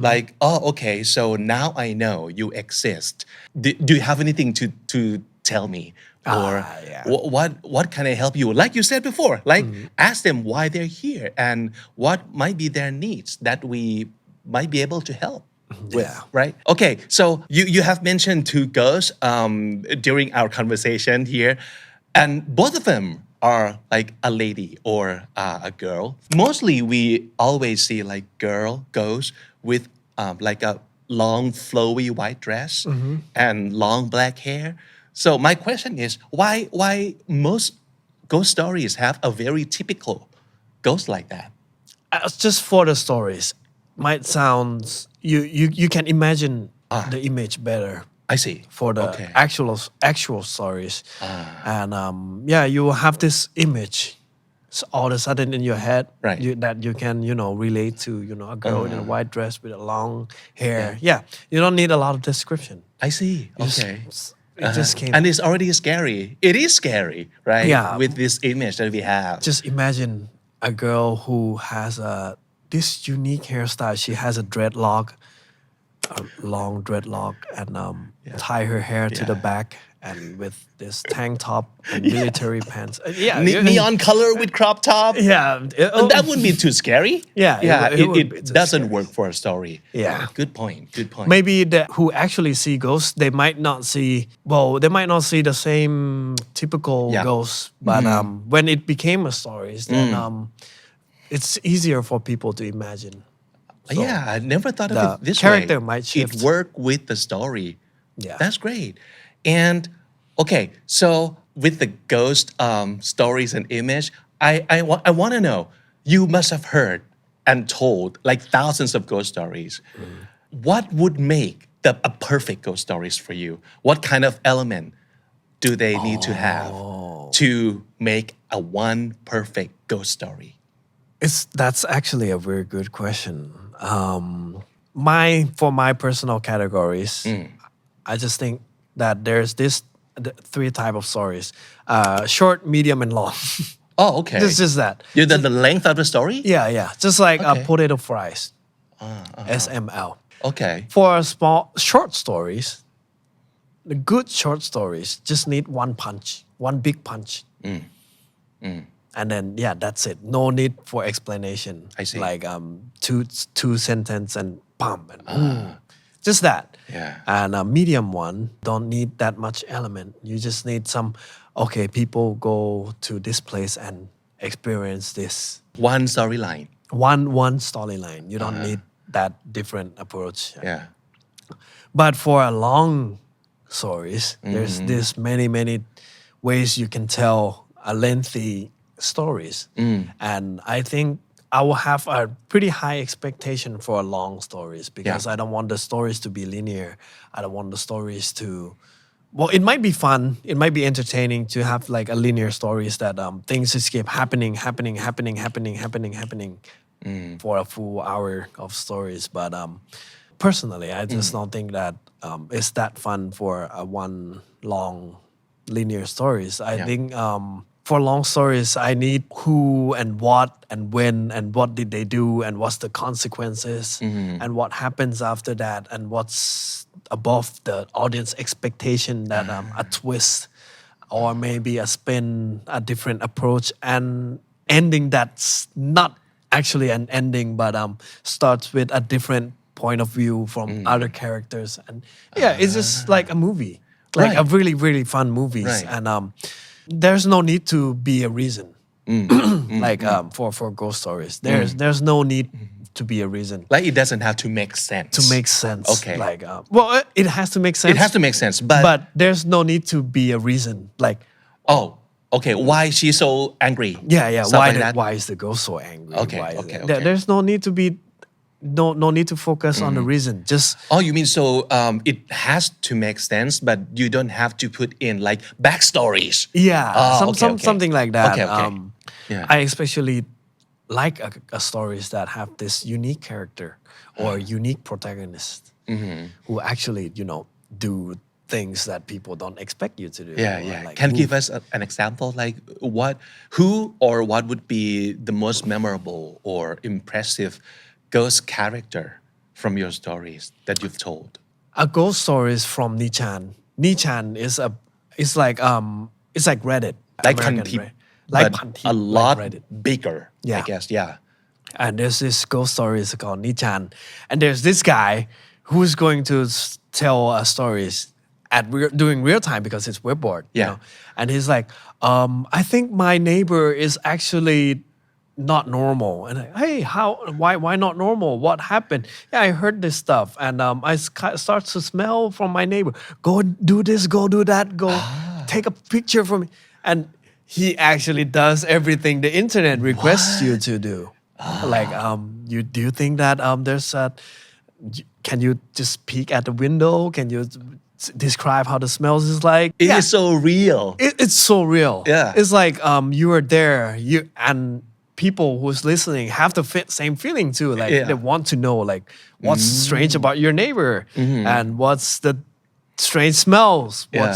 Like, oh, okay, so now I know you exist. Do you have anything to tell me? Or yeah. what can I help you? Like you said before, like ask them why they're here and what might be their needs that we might be able to help with, Yeah. right? Okay, so you have mentioned two ghosts during our conversation here, and both of them are like a lady or a girl. Mostly we always see like girl ghosts with like a long flowy white dress and long black hair. So my question is why most ghost stories have a very typical ghost like that? Just for the stories, might sound you can imagine the image better. I see. For the Okay. actual stories, and you will have this image all of a sudden in your head Right. that you can relate to a girl in a white dress with a long hair. Yeah, you don't need a lot of description. I see. Just Okay. It just came. And it's already scary. It is scary, right? Yeah. With this image that we have. Just imagine a girl who has this unique hairstyle. She has a dreadlock, a long dreadlock, and tie her hair to the back, and with this tank top and military pants. Neon color with crop top. Yeah, That would be too scary. Yeah, it would be it too doesn't scary. work for a story. Yeah. Good point. Good point. Maybe who actually see ghosts, they might not see. Well, they might not see the same typical ghosts, but when it became a story, then it's easier for people to imagine. So I never thought of it this character way. might shift. It worked with the story. Yeah. That's great. And okay, so with the ghost stories and image, I want to know, you must have heard and told like thousands of ghost stories. What would make a perfect ghost stories for you? What kind of element do they need to have to make a one perfect ghost story? That's actually a very good question. For my personal categories, I just think that there's the three type of stories: short, medium, and long. Oh, okay. Just that. The length of the story? Yeah. Just like Okay. potato fries. SML. Okay. For short stories, the good short stories just need one big punch. And then that's it. No need for explanation. I see. Like two sentence and bam and just that. Yeah. And a medium one don't need that much element. You just need some. Okay, people go to this place and experience this. One storyline. One storyline. You don't need that different approach. Yeah. But for a long stories, there's many ways you can tell a lengthy stories. And I think I will have a pretty high expectation for long stories because I don't want the stories to be linear. I don't want the stories to. Well, it might be fun. It might be entertaining to have like a linear stories that things just keep happening for a full hour of stories. But personally, I just don't think that it's that fun for a one long linear stories. I think for long stories, I need who and what and when and what did they do and what's the consequences and what happens after that and what's above the audience expectation that a twist or maybe a spin, a different approach and ending that's not actually an ending but starts with a different point of view from other characters. And it's just like a movie, like a really, really fun movies. Right. And there's no need to be a reason. Like for ghost stories. There's no need to be a reason. Like it doesn't have to make sense. To make sense. Okay. Like it has to make sense. It has to make sense, but there's no need to be a reason. Like okay, why she's so angry? Yeah. Stuff like that. Why is the ghost so angry? Okay, Why is okay, it- okay. There's no need to be no need to focus on the reason. Just Oh, you mean so it has to make sense, but you don't have to put in like backstories. Something like that. Okay. Yeah. I especially like a stories that have this unique character or unique protagonist who actually do things that people don't expect you to do. Yeah. Like Can who- give us an example, like who or what would be the most memorable or impressive ghost character from your stories that you've told? A ghost story is from Nichan. Nichan it's like Reddit. Like American, Pantip, right? Like but Pantip, a like lot Reddit. bigger, I Yeah. guess. Yeah. And there's this ghost story is called Nichan. And there's this guy who's going to tell stories during real time because it's webboard. Yeah. And he's like, I think my neighbor is actually not normal. And hey, why not normal? What happened? Yeah, I heard this stuff. And I start to smell from my neighbor. Go do this, go do that, go take a picture from me. And he actually does everything the internet requests you to do. Like, do you think that there's can you just peek at the window? Can you describe how the smells is like? It is so real. It's so real. Yeah. It's like you are there. And people who's listening have the same feeling too. Like they want to know like what's strange about your neighbor and what's the strange smells, Yeah.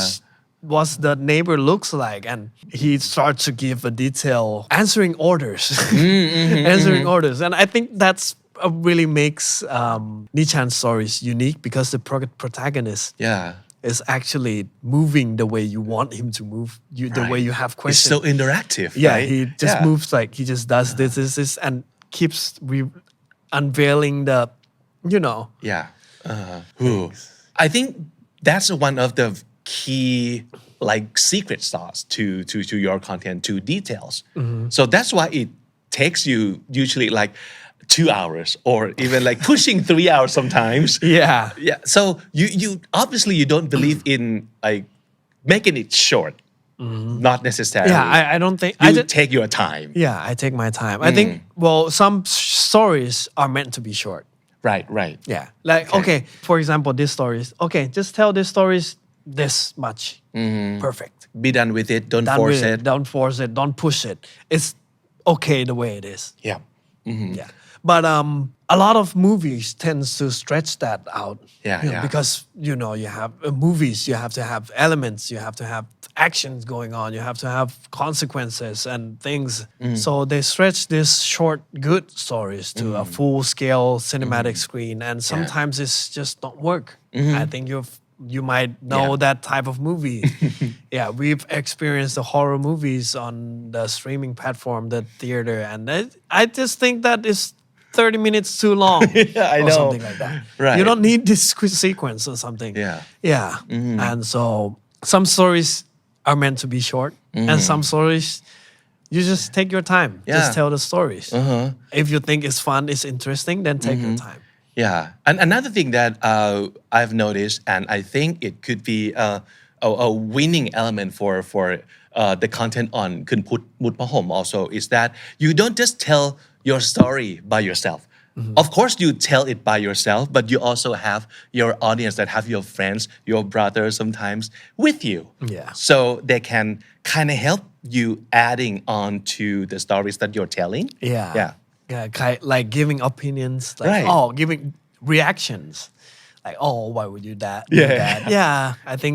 what the neighbor looks like, and he starts to give a detail answering orders, answering orders, and I think that's really makes Nichan's stories unique because the protagonist Yeah. is actually moving the way you want him to move, the way you have It's questions. so interactive, Yeah, right? he just Yeah. moves like he just does this, and keeps unveiling the, Yeah. Ooh. I think that's one of the key like secret sauce to your content, to details. So that's why it takes you usually like 2 hours or even like pushing 3 hours sometimes. Yeah. Yeah. So you obviously you don't believe in like making it short. Not necessarily. Yeah, I don't think You I just, take your time. yeah, I take my time. I think some stories are meant to be short. Right. Yeah. Like, okay, for example, these stories. Okay, just tell these stories this much. Perfect. Be done with it. Don't Done force with it. Don't force it. Don't push it. It's okay the way it is. Yeah. Yeah. But a lot of movies tends to stretch that out. Yeah. Because you have movies, you have to have elements, you have to have actions going on, you have to have consequences and things. So they stretch these short good stories to a full scale cinematic screen, and sometimes it's just not work. I think you might know that type of movie. Yeah, we've experienced the horror movies on the streaming platform, the theater, and I just think that is 30 minutes too long. Yeah, I or know. something like that. Right. You don't need this sequence or something. Yeah. And so some stories are meant to be short, and some stories you just take your time. Just Yeah. tell the stories. If you think it's fun, it's interesting, then take your time. Yeah, and another thing that I've noticed, and I think it could be a winning element for the content on คุณพุทธมุดพระห่ม also is that you don't just tell your story by yourself. Of course, you tell it by yourself, but you also have your audience that have your friends, your brothers sometimes with you. Yeah. So they can kind of help you adding on to the stories that you're telling. Yeah, like giving opinions, like Right. giving reactions, like why would you do that? Yeah, I think.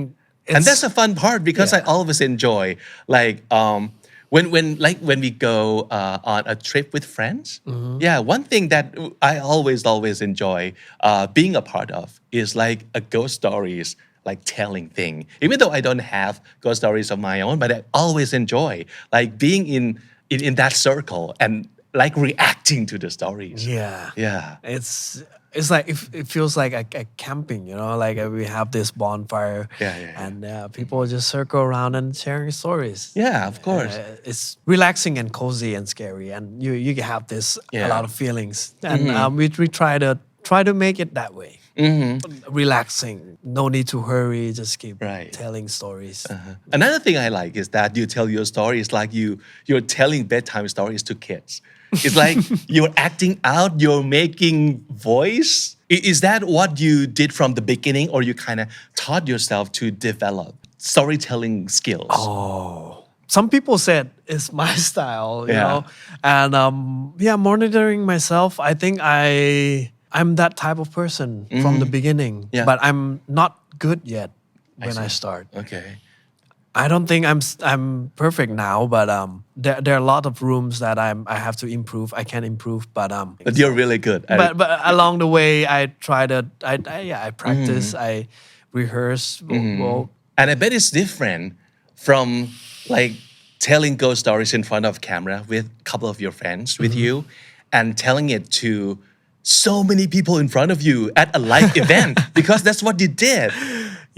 And that's a fun part because I always enjoy like when we go on a trip with friends. Yeah, one thing that I always enjoy being a part of is like a ghost stories like telling thing. Even though I don't have ghost stories of my own, but I always enjoy like being in that circle and like reacting to the stories. Yeah. It's like it feels like a camping, like we have this bonfire, and people just circle around and sharing stories. Yeah, of course. It's relaxing and cozy and scary, and you have this a lot of feelings, and we try to make it that way. Relaxing, no need to hurry, just keep telling stories. Another thing I like is that you tell your stories like you're telling bedtime stories to kids. It's like you're acting out, you're making voice. Is that what you did from the beginning, or you kind of taught yourself to develop storytelling skills? Some people said it's my style, you know, and monitoring myself. I think I'm that type of person from the beginning, but I'm not good yet when I start. Okay. I don't think I'm perfect now, but there are a lot of rooms that I have to improve. I can improve, but you're really good. But along the way, I try to I practice, I rehearse. Well, and I bet it's different from like telling ghost stories in front of camera with a couple of your friends with you, and telling it to so many people in front of you at a live event, because that's what you did.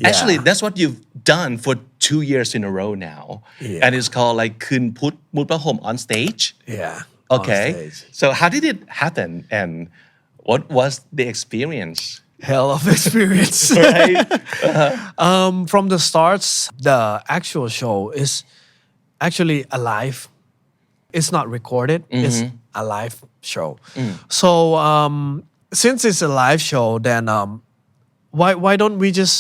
Actually, that's what you've done for 2 years in a row now. And it's called like คืนพุทธมุดพระห่ม on stage. Okay. So how did it happen, and what was the experience? Hell of experience. Right? From the starts, the actual show is actually alive. It's not recorded. It's a live show. So since it's a live show, then why don't we just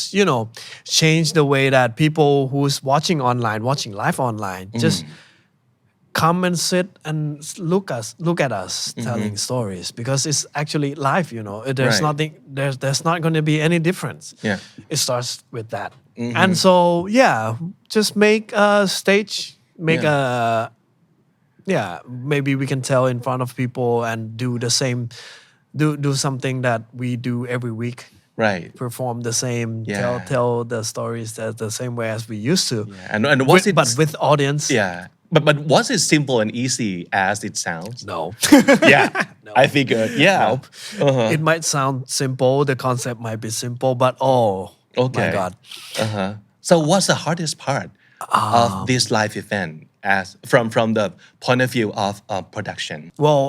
change the way that people who's watching live online, just come and sit and look at us telling stories because it's actually live, you know. There's Right. nothing there's not going to be any difference. Yeah. It starts with that. And so yeah, just make a stage, make maybe we can tell in front of people and do the same do something that we do every week. Right. Perform the same, Yeah. tell the stories the same way as we used to. Yeah. And was it But with audience. Yeah. But was it simple and easy as it sounds? No. Yeah. I figured. Yeah. Nope. It might sound simple, the concept might be simple, but Okay. my God. So what's the hardest part of this live event as from the point of view of production? Well,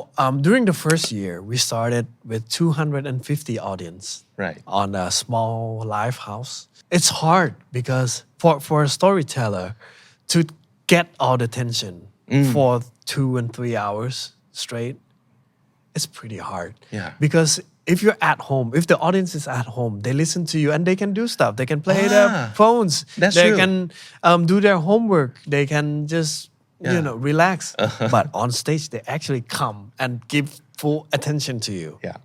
during the first year, we started with 250 audience. Right. On a small live house. It's hard because for a storyteller to get all the attention for 2 and 3 hours straight, it's pretty hard. Yeah. Because if you're at home, if the audience is at home, they listen to you and they can do stuff. They can play their phones. That's they true. can do their homework. They can just relax. But on stage, they actually come and give full attention to you. Yeah.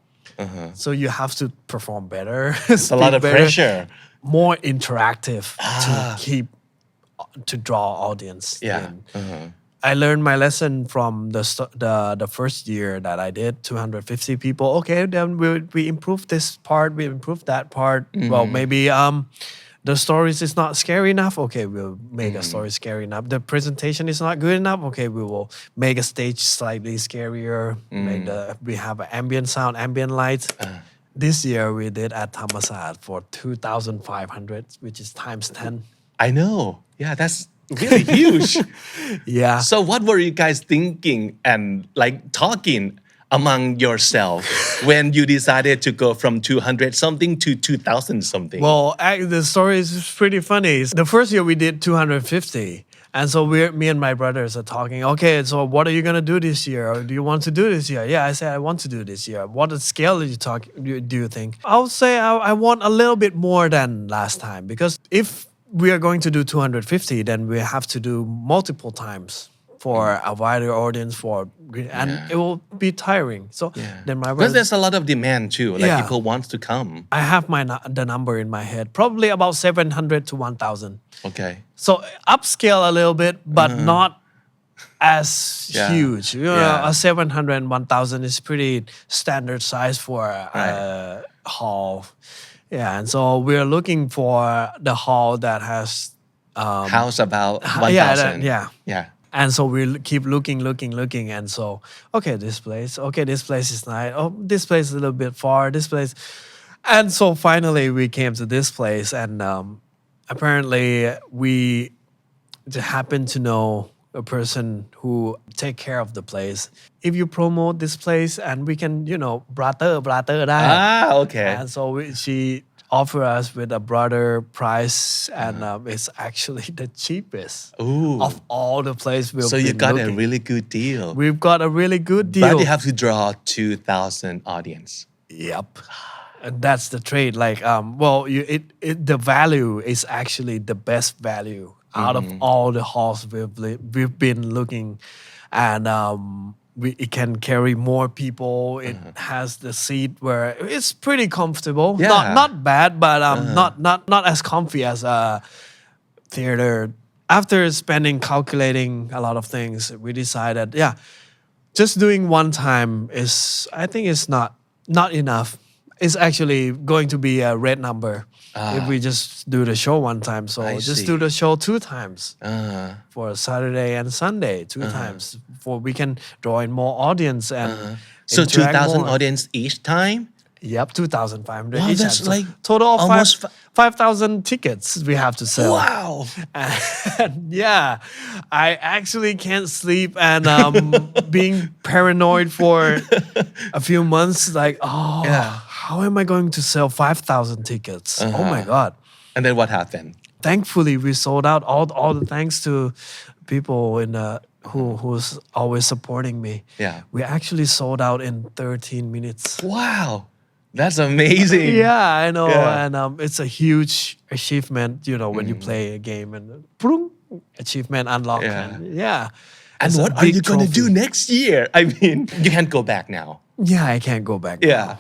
So you have to perform better. It's a lot of pressure. More interactive to draw audience Yeah. in. I learned my lesson from the first year that I did 250 people. Okay, then we improve this part, we improve that part. Well, maybe the stories is not scary enough. Okay, we'll make a story scary enough. The presentation is not good enough. Okay, we will make a stage slightly scarier. We have an ambient sound, ambient lights. This year we did at ธรรมศาสตร์ for 2,500, which is times 10. I know. Yeah, that's really huge. Yeah. So what were you guys thinking and like talking among yourself when you decided to go from 200 something to 2,000 something? Well, the story is pretty funny. The first year we did 250. And so me and my brothers are talking, okay, so what are you going to do this year? Or do you want to do this year? Yeah, I said, I want to do this year. What scale do you think? I would say I want a little bit more than last time because if we are going to do 250, then we have to do multiple times for a wider audience and it will be tiring. So then my Because brothers, there's a lot of demand too. Like Yeah. people want to come. I have the number in my head, probably about 700 to 1,000. Okay. So upscale a little bit, but not as Yeah. huge. You know, Yeah. a 700 and 1,000 is pretty standard size for a hall. Yeah, and so we're looking for the hall that has House about 1,000. Yeah. And so we keep looking. And so, okay, this place is nice. Oh, this place is a little bit far, this place. And so finally we came to this place and apparently we happen to know a person who take care of the place. If you promote this place and we can, brotherได้. Okay. And so she offer us with a broader price and it's actually the cheapest of all the places we've So been you got looking. a really good deal. We've got a really good deal. But you have to draw 2,000 audience. Yep. And that's the trade. Like, the value is actually the best value out of all the halls we've been looking, and it can carry more people. It has the seat where it's pretty comfortable. Yeah. Not bad, but not as comfy as a theater. After calculating a lot of things, we decided, just doing one time I think is not enough. It's actually going to be a red number if we just do the show one time. So I just see. do the show 2 times for Saturday and Sunday, 2 times, for we can draw in more audience and So interact 2,000 more. audience each time? Yep, 2,500 Wow, each that's time. So like total of almost 5,000 tickets we have to sell. Wow. And yeah, I actually can't sleep and being paranoid for a few months. Like, how am I going to sell 5,000 tickets? Oh my God. And then what happened? Thankfully, we sold out. All the thanks to people who's always supporting me. Yeah. We actually sold out in 13 minutes. Wow. That's amazing. Yeah, I know. Yeah. And it's a huge achievement, when you play a game and boom, achievement unlocked. Yeah. And And It's a what are big you going to do trophy. next year? I mean, you can't go back now. Yeah, I can't go back. Yeah.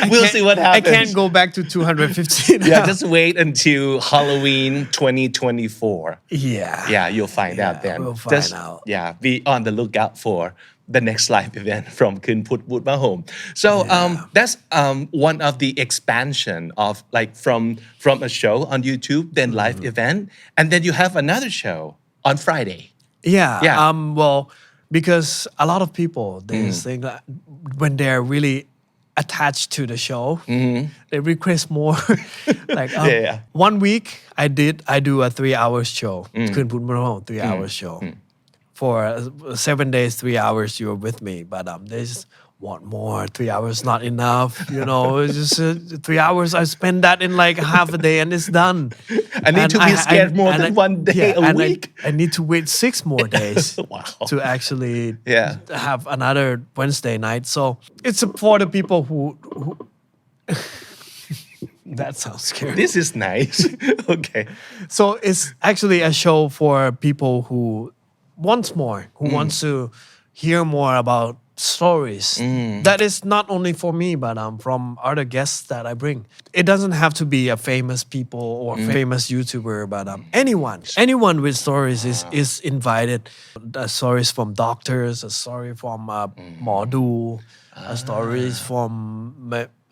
We'll see what happens. I can't go back to 215. Yeah, just wait until Halloween 2024. Yeah. Yeah, you'll find out then. We'll find Just, out. Yeah, be on the lookout for the next live event from Kun Put Wood Mahom. So that's one of the expansion of like from a show on YouTube, then live event, and then you have another show on Friday. Yeah. Yeah. Well, because a lot of people they think that when they're really attached to the show, they request more. Like Yeah. 1 week I do a 3-hour show. คืนพุธพระ 3-hour show. For 7 days, 3 hours you're with me, but they just want more. 3 hours not enough, you know. It's just 3 hours. I spend that in like half a day and it's done. I need to be scared more than one day a and week. I need to wait 6 more days Wow. to actually Yeah. have another Wednesday night. So it's for the people who that sounds scary. This is nice. Okay. So it's actually a show for people who wants more, who wants to hear more about stories. That is not only for me, but from other guests that I bring. It doesn't have to be a famous people or famous YouTuber, but anyone with stories is invited. Stories from doctors, a story from Maudu, stories from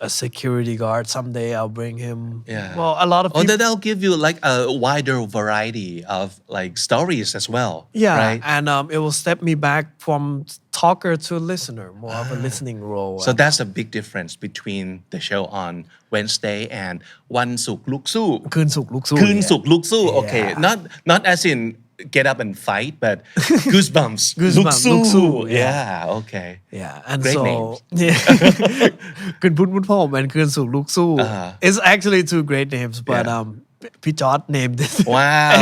a security guard. Someday I'll bring him. Yeah. Well, a lot of Oh, people. then they'll give you like a wider variety of like stories as well. Yeah, Right? and it will step me back from talker to listener, more of a listening role. So that's a big difference between the show on Wednesday and วันศุกร์ลุกสู้ คืนศุกร์ลุกสู้ คืนศุกร์ลุกสู้ Okay, Yeah. not as in get up and fight, but goosebumps. Goosebumps, ลุกสู้ ลุกสู้ Yeah, okay. Yeah, and Great so names. yeah, คืนพุธพุธพ่อผม and คืนศุกร์ลุกสู้ It's actually 2 great names, but Yeah.พี่จอร์ด named it. Wow.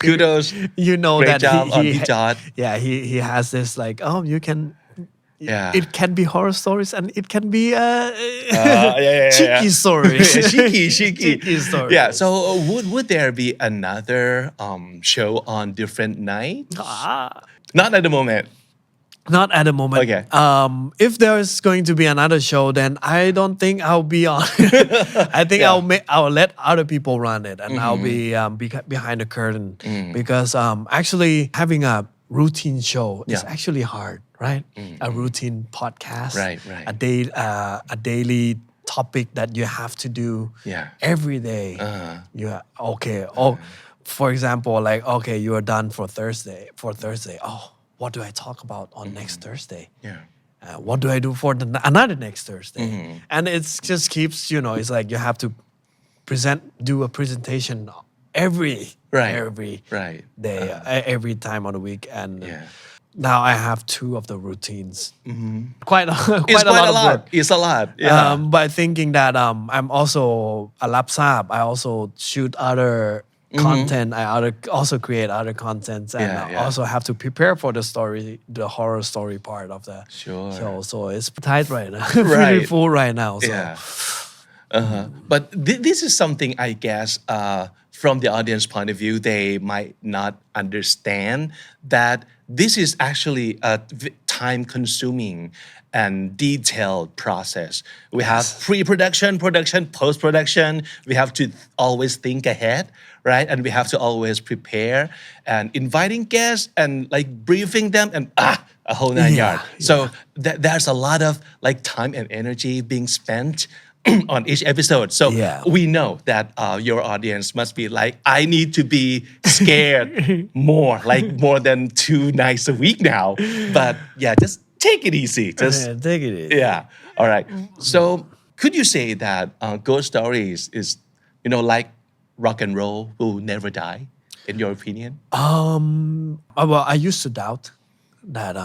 Kudos. You know Great that job on heพี่จอร์ด Yeah, he has this like you can. Yeah. It can be horror stories and it can be yeah. cheeky stories. Cheeky. Cheeky stories. Yeah. So would there be another show on different nights? Not at the moment. Not at the moment. Okay. If there's going to be another show, then I don't think I'll be on. I think I'll let other people run it, and I'll be behind the curtain because actually having a routine show is actually hard, right? A routine podcast, Right. a daily topic that you have to do every day. For example, like you are done for Thursday. What do I talk about on next Thursday? Yeah. What do I do for another next Thursday? And it just keeps, it's like you have to do a presentation every Right. day, every time on the week. And Yeah. now I have 2 of the routines. Quite a It's lot of work. It's a lot. Yeah. But thinking that I'm also a Rubsarb. I also shoot other content. I also create other contents, and I also have to prepare for the horror story part of the Sure. show. So it's tight right now. Right. Pretty full right now. So. Yeah. But this is something I guess from the audience point of view, they might not understand that this is actually a time-consuming and detailed process. We have pre-production, production, post-production. We have to always think ahead, right? And we have to always prepare and inviting guests and like briefing them and a whole 9 yards. So there's a lot of like time and energy being spent on each episode. So we know that your audience must be like, I need to be scared more than 2 nights a week now. But just take it easy. Just take it easy. Yeah. All right. So could you say that ghost stories is, like rock and roll will never die, in your opinion? Well, I used to doubt that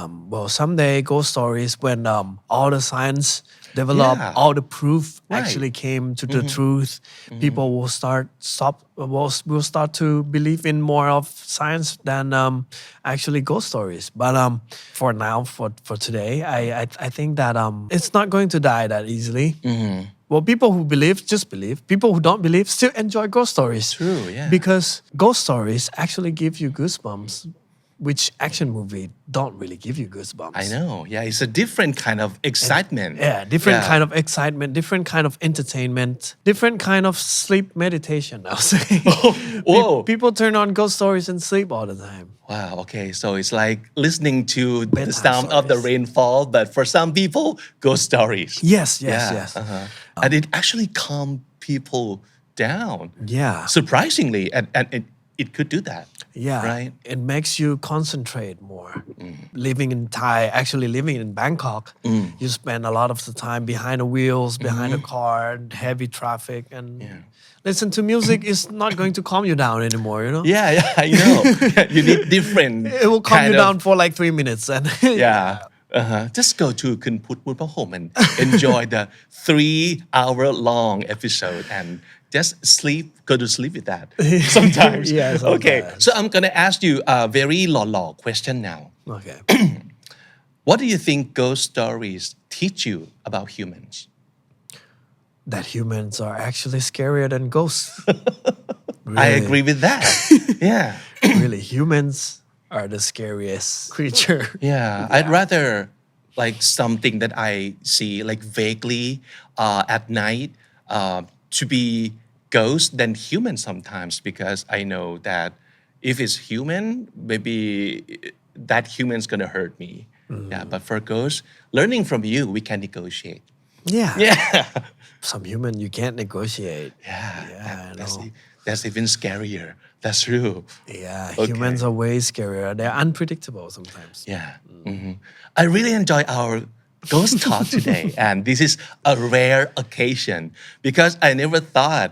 someday ghost stories when all the science develop, all the proof actually came to the truth, people will start to believe in more of science than actually ghost stories. But for now, for today, I think that it's not going to die that easily. Well, people who believe just believe. People who don't believe still enjoy ghost stories. True, yeah. Because ghost stories actually give you goosebumps which action movie don't really give you goosebumps? I know. Yeah, it's a different kind of excitement. Yeah, different kind of excitement, different kind of entertainment, different kind of sleep meditation, I'll say. Whoa. People turn on ghost stories and sleep all the time. Wow. Okay. So it's like listening to the Bedtime sound of the stories. rainfall, but for some people, ghost stories. Yes. And it actually calm people down. Yeah. Surprisingly, and it could do that. Yeah. Right. It makes you concentrate more. Living in Thai, actually living in Bangkok, you spend a lot of the time behind the wheels, behind the car, heavy traffic, and listen to music is not going to calm you down anymore, you know? Yeah, I know. You need different. It will calm kind you of- down for like 3 minutes. And Yeah. Just go to Kun Put Mutpa Home and enjoy the 3-hour long episode and just go to sleep with that sometimes. Yeah, Okay, sometimes. so I'm gonna ask you a very law question now. Okay. What do you think ghost stories teach you about humans? That humans are actually scarier than ghosts. I agree with that. Yeah. Really, humans are the scariest creature. Yeah, I'd rather like something that I see like vaguely at night to be ghost than human sometimes because I know that if it's human, maybe that human's gonna hurt me. Yeah, but for ghosts, learning from you, we can negotiate. Yeah. Yeah, Some human you can't negotiate. yeah, I know. that's even scarier. That's true. Yeah, Okay. humans are way scarier. They're unpredictable sometimes. Yeah. I really enjoy our ghost talk today. And this is a rare occasion because I never thought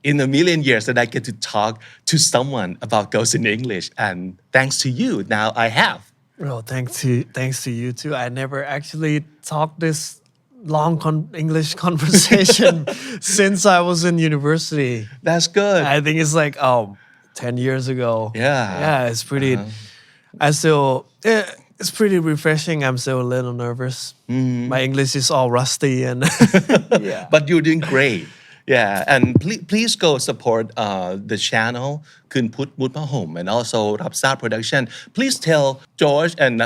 in a million years that I get to talk to someone about ghosts in English. And thanks to you, now I have. Well, thanks to you too. I never actually talked this long English conversation since I was in university. That's good. I think it's like 10 years ago. Yeah. It's pretty. It's pretty refreshing. I'm still a little nervous. My English is all rusty and yeah. But you're doing great. Yeah, and please go support the channel Kun Put Mutpa Home and also Rubsarb Production. Please tell George and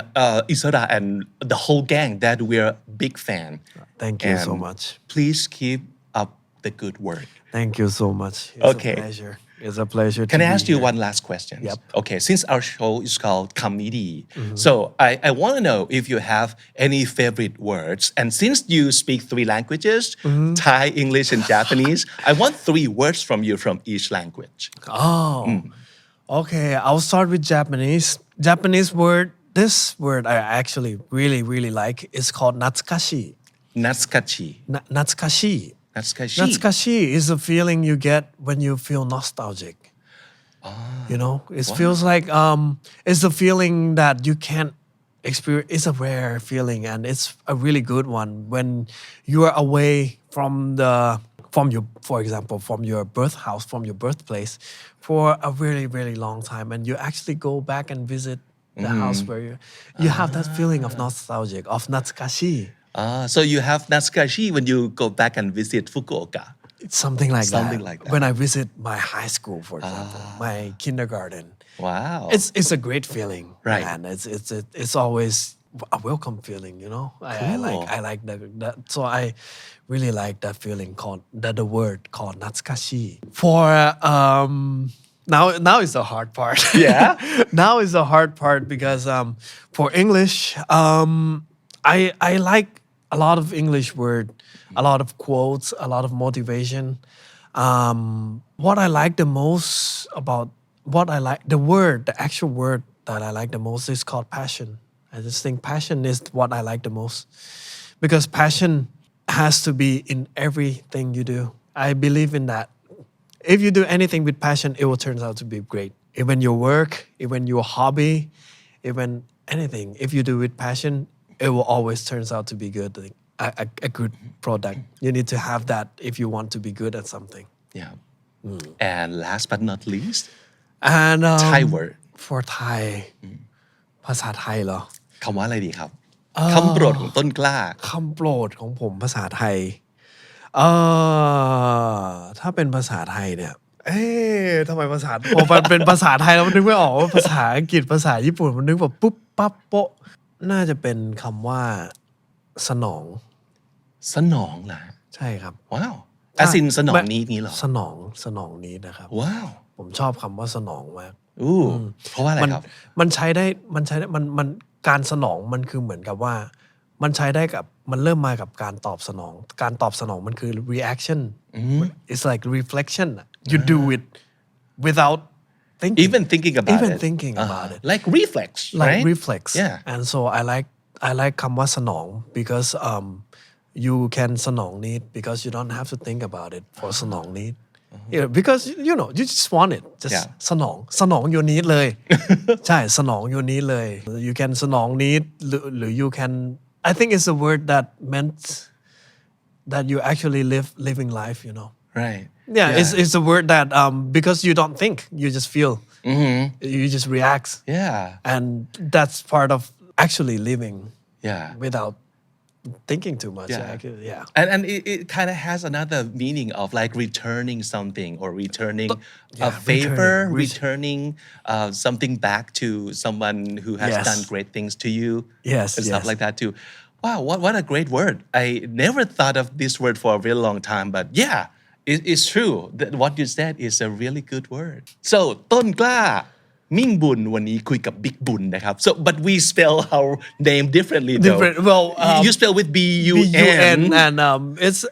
Isara and the whole gang that we're a big fan. Thank you so And much. Please keep up the good work. Thank you so much. It's Okay. a pleasure. It's a pleasure. Can to I be ask you here. one last question? Yep. Okay, since our show is called Kamnidi, so I want to know if you have any favorite words. And since you speak 3 languages, Thai, English, and Japanese, I want 3 words from you from each language. Oh, okay. I'll start with Japanese. Japanese word. This word I actually really like. It's called natsukashi. Natsukachi. Natsukashi. Natsukashi. Natsukashi is a feeling you get when you feel nostalgic. You know, it feels like it's a feeling that you can't experience. It's a rare feeling, and it's a really good one when you are away from your, for example, from your birth house, from your birthplace, for a really long time, and you actually go back and visit the house where you have that feeling of nostalgic, of natsukashi. So you have Natsukashi when you go back and visit Fukuoka. It's something like Something like that. When I visit my high school, for example, my kindergarten. Wow. It's a great feeling, Right. And it's always a welcome feeling, you know. I like that. So I really like that feeling called the word called natsukashi. For now is the hard part. Yeah? Now is the hard part because for English, I like a lot of English word, a lot of quotes, a lot of motivation. What I like the most about the actual word that I like the most is called passion. I just think passion is what I like the most because passion has to be in everything you do. I believe in that. If you do anything with passion, it will turn out to be great. Even your work, even your hobby, even anything. If you do with passion, it will always turns out to be good. A good product. You need to have that if you want to be good at something. Yeah. And last but not least, And Thai word. for Thai ภาษาไทยเหรอ คำว่าอะไรดีครับ คำโปรดของต้นกล้า คำโปรดของผมภาษาไทยถ้าเป็นภาษาไทยเนี่ย ทำไมภาษาพอมันเป็นภาษาไทยแล้วมันนึกไม่ออกว่าภาษาอังกฤษภาษาญี่ปุ่นมันนึกแบบปุ๊บปั๊บโป๊ะน่าจะเป็นคำว่าสนอง สนองล่ะ ใช่ครับ ว้าวอาซินสนองนี้เหรอ สนองนี้นะครับ ว้าว ผมชอบคำว่าสนองมาก อู้เพราะว่าอะไรครับ มันใช้ได้มันการสนองมันคือเหมือนกับว่ามันใช้ได้กับมันเริ่มมากับการตอบสนองการตอบสนองมันคือ reaction it's like reflection you do it without thinking even thinking about even it thinking about it like reflex like right reflex yeah and so I like คำว่าสนอง because you can สนอง need because you don't have to think about it for สนอง need yeah, because you know you just want it just สนอง your need เลย ใช่สนอง your need เลย you can สนอง need หรือ you can I think it's a word that meant that you actually living life you know right yeah. It's a word that because you don't think you just feel you just react yeah and that's part of actually living yeah without thinking too much and it kind of has another meaning of like returning something or returning a favor returning something back to someone who has done great things to you and stuff like that too wow what a great word I never thought of this word for a very long time but yeah it's true that what you said is a really good word so ต้นกล้ามิ่งบุญวันนี้คุยกับบิ๊กบุญนะครับ so but we spell our name differently though well you spell with B-U-N and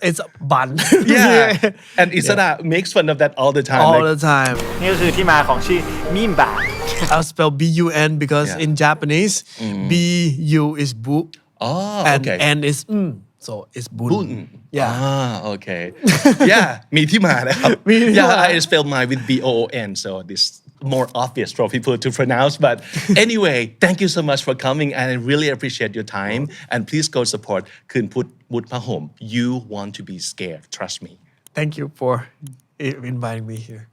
it's bun yeah and Isana makes fun of that all the time all the time นี่ก็คือที่มาของชื่อมิมบะ I'll spell B-U-N because in Japanese B-U is bu and N is so it's bun yeah okay yeah มีที่มานะครับ yeah I spell mine with B-O-O-N so this more obvious for people to pronounce but anyway thank you so much for coming and I really appreciate your time and please go support คืนพุทธมุดพระห่ม you want to be scared trust me thank you for inviting me here